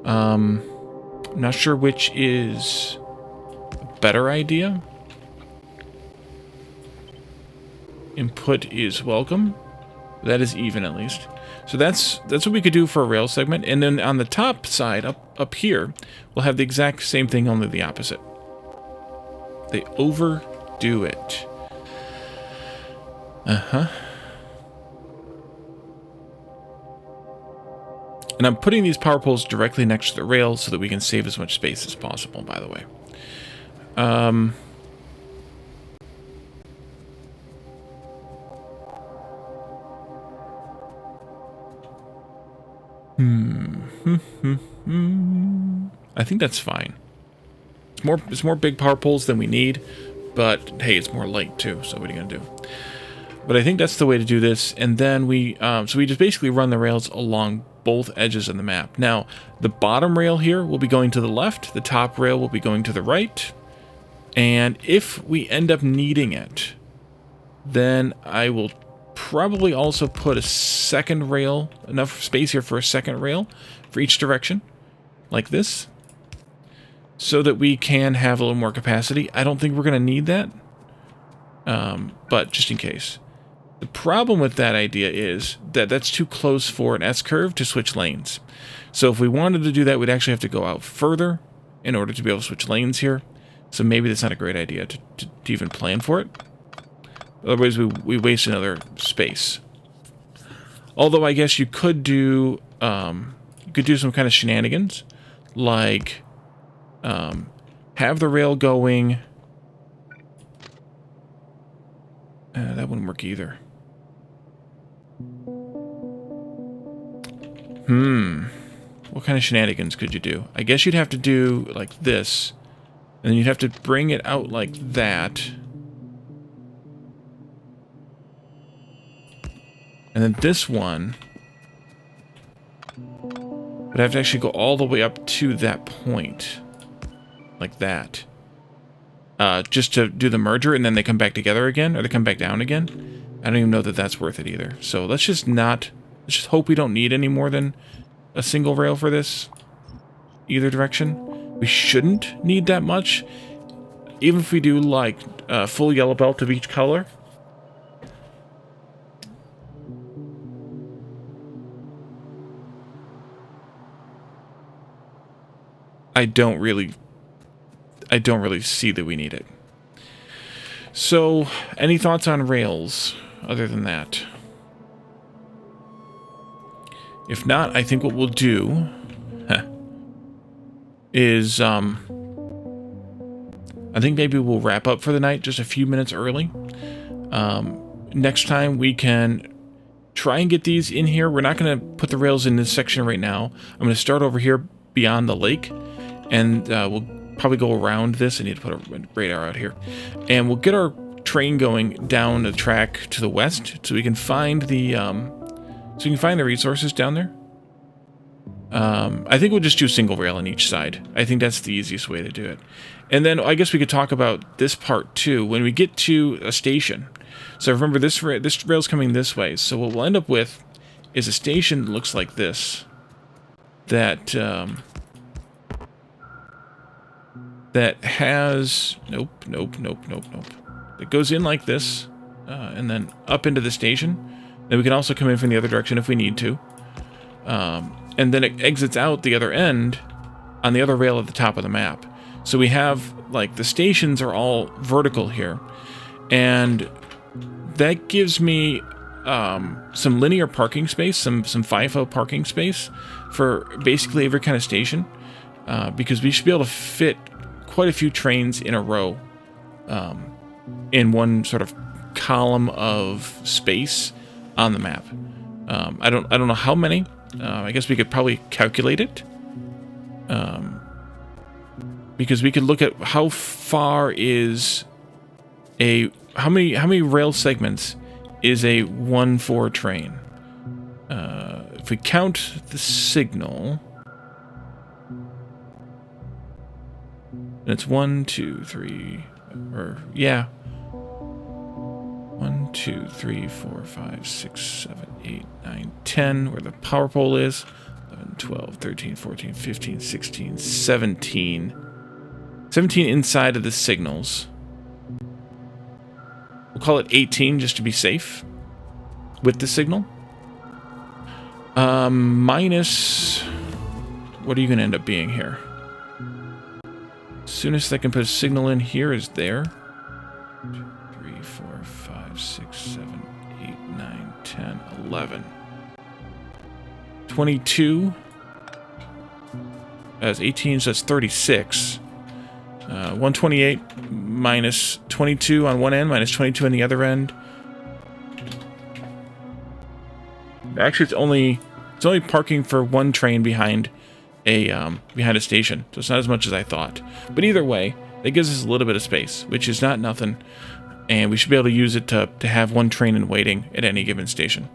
Not sure which is a better idea. Input is welcome. That is even, at least. So that's what we could do for a rail segment. And then on the top side, up here, we'll have the exact same thing, only the opposite. They overdo it. And I'm putting these power poles directly next to the rail so that we can save as much space as possible, by the way. I think that's fine. It's more big power poles than we need, but hey, it's more light too, so what are you gonna do? But I think that's the way to do this, and then we just basically run the rails along both edges of the map. Now, the bottom rail here will be going to the left, the top rail will be going to the right, and if we end up needing it, then I will probably also put a second rail, enough space here for a second rail for each direction, like this, so that we can have a little more capacity. I don't think we're going to need that, but just in case. The problem with that idea is that that's too close for an S-curve to switch lanes. So if we wanted to do that, we'd actually have to go out further in order to be able to switch lanes here. So maybe that's not a great idea to even plan for it. Otherwise, we waste another space. Although I guess you could do some kind of shenanigans, like have the rail going. That wouldn't work either. What kind of shenanigans could you do? I guess you'd have to do like this, and then you'd have to bring it out like that. And then this one would have to actually go all the way up to that point. Like that. Just to do the merger, and then they come back together again, or they come back down again. I don't even know that that's worth it either. So let's just hope we don't need any more than a single rail for this. Either direction. We shouldn't need that much. Even if we do like full yellow belt of each color. I don't really see that we need it. So, any thoughts on rails other than that? If not, I think what we'll do is I think maybe we'll wrap up for the night just a few minutes early. Next time we can try and get these in here. We're not going to put the rails in this section right now. I'm going to start over here beyond the lake, and we'll probably go around this. I need to put a radar out here, and we'll get our train going down the track to the west, so we can find the resources down there. I think we'll just do single rail on each side. I think that's the easiest way to do it. And then I guess we could talk about this part too when we get to a station. So remember, this rail's coming this way. So what we'll end up with is a station that looks like this. That that has... Nope. It goes in like this, and then up into the station. Then we can also come in from the other direction if we need to. And then it exits out the other end on the other rail at the top of the map. So we have, like, the stations are all vertical here. And that gives me some linear parking space, some FIFO parking space for basically every kind of station. Because we should be able to fit quite a few trains in a row in one sort of column of space on the map. I don't know how many. I guess we could probably calculate it. Because we could look at how far is how many rail segments is a 1-4 train. If we count the signal, it's 1, 2, 3, or yeah. 1, 2, 3, 4, 5, 6, 7, 8, 9, 10, where the power pole is. 11, 12, 13, 14, 15, 16, 17. 17 inside of the signals. We'll call it 18 just to be safe with the signal. Minus... What are you going to end up being here? Soonest I can put a signal in here is there. 2, 3, 4, 5, 6, 7, 8, 9, 10, 11. 22. That's 18, so that's 36. 128 minus 22 on one end, minus 22 on the other end. Actually, it's only parking for one train behind a station, so it's not as much as I thought. But either way, that gives us a little bit of space, which is not nothing, and we should be able to use it to have one train in waiting at any given station.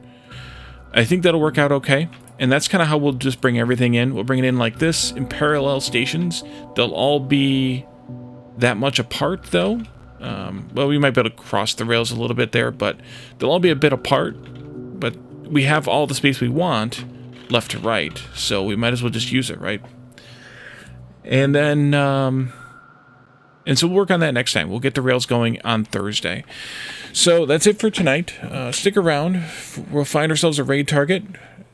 I think that'll work out okay, and that's kind of how we'll just bring everything in. We'll bring it in like this in parallel stations. They'll all be that much apart, though. Well, we might be able to cross the rails a little bit there, but they'll all be a bit apart. But we have all the space we want left to right, so we might as well just use it, right? And then, and so we'll work on that next time. We'll get the rails going on Thursday. So that's it for tonight. Stick around. We'll find ourselves a raid target.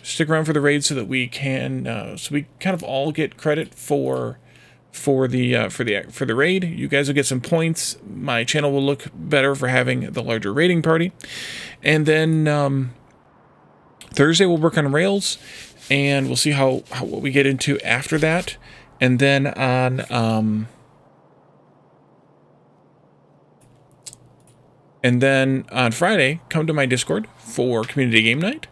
Stick around for the raid so that we can, so we kind of all get credit for the raid. You guys will get some points. My channel will look better for having the larger raiding party. And then Thursday we'll work on rails, and we'll see how what we get into after that. And then on Friday, come to my Discord for community game night.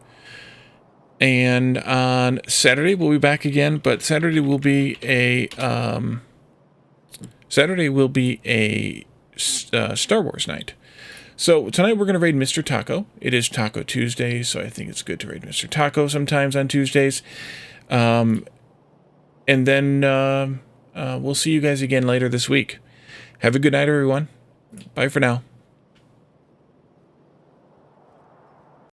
And on Saturday we'll be back again, but Saturday will be a Star Wars night. So tonight we're going to raid Mr. Taco. It is Taco Tuesday, so I think it's good to raid Mr. Taco sometimes on Tuesdays. And then we'll see you guys again later this week. Have a good night, everyone. Bye for now.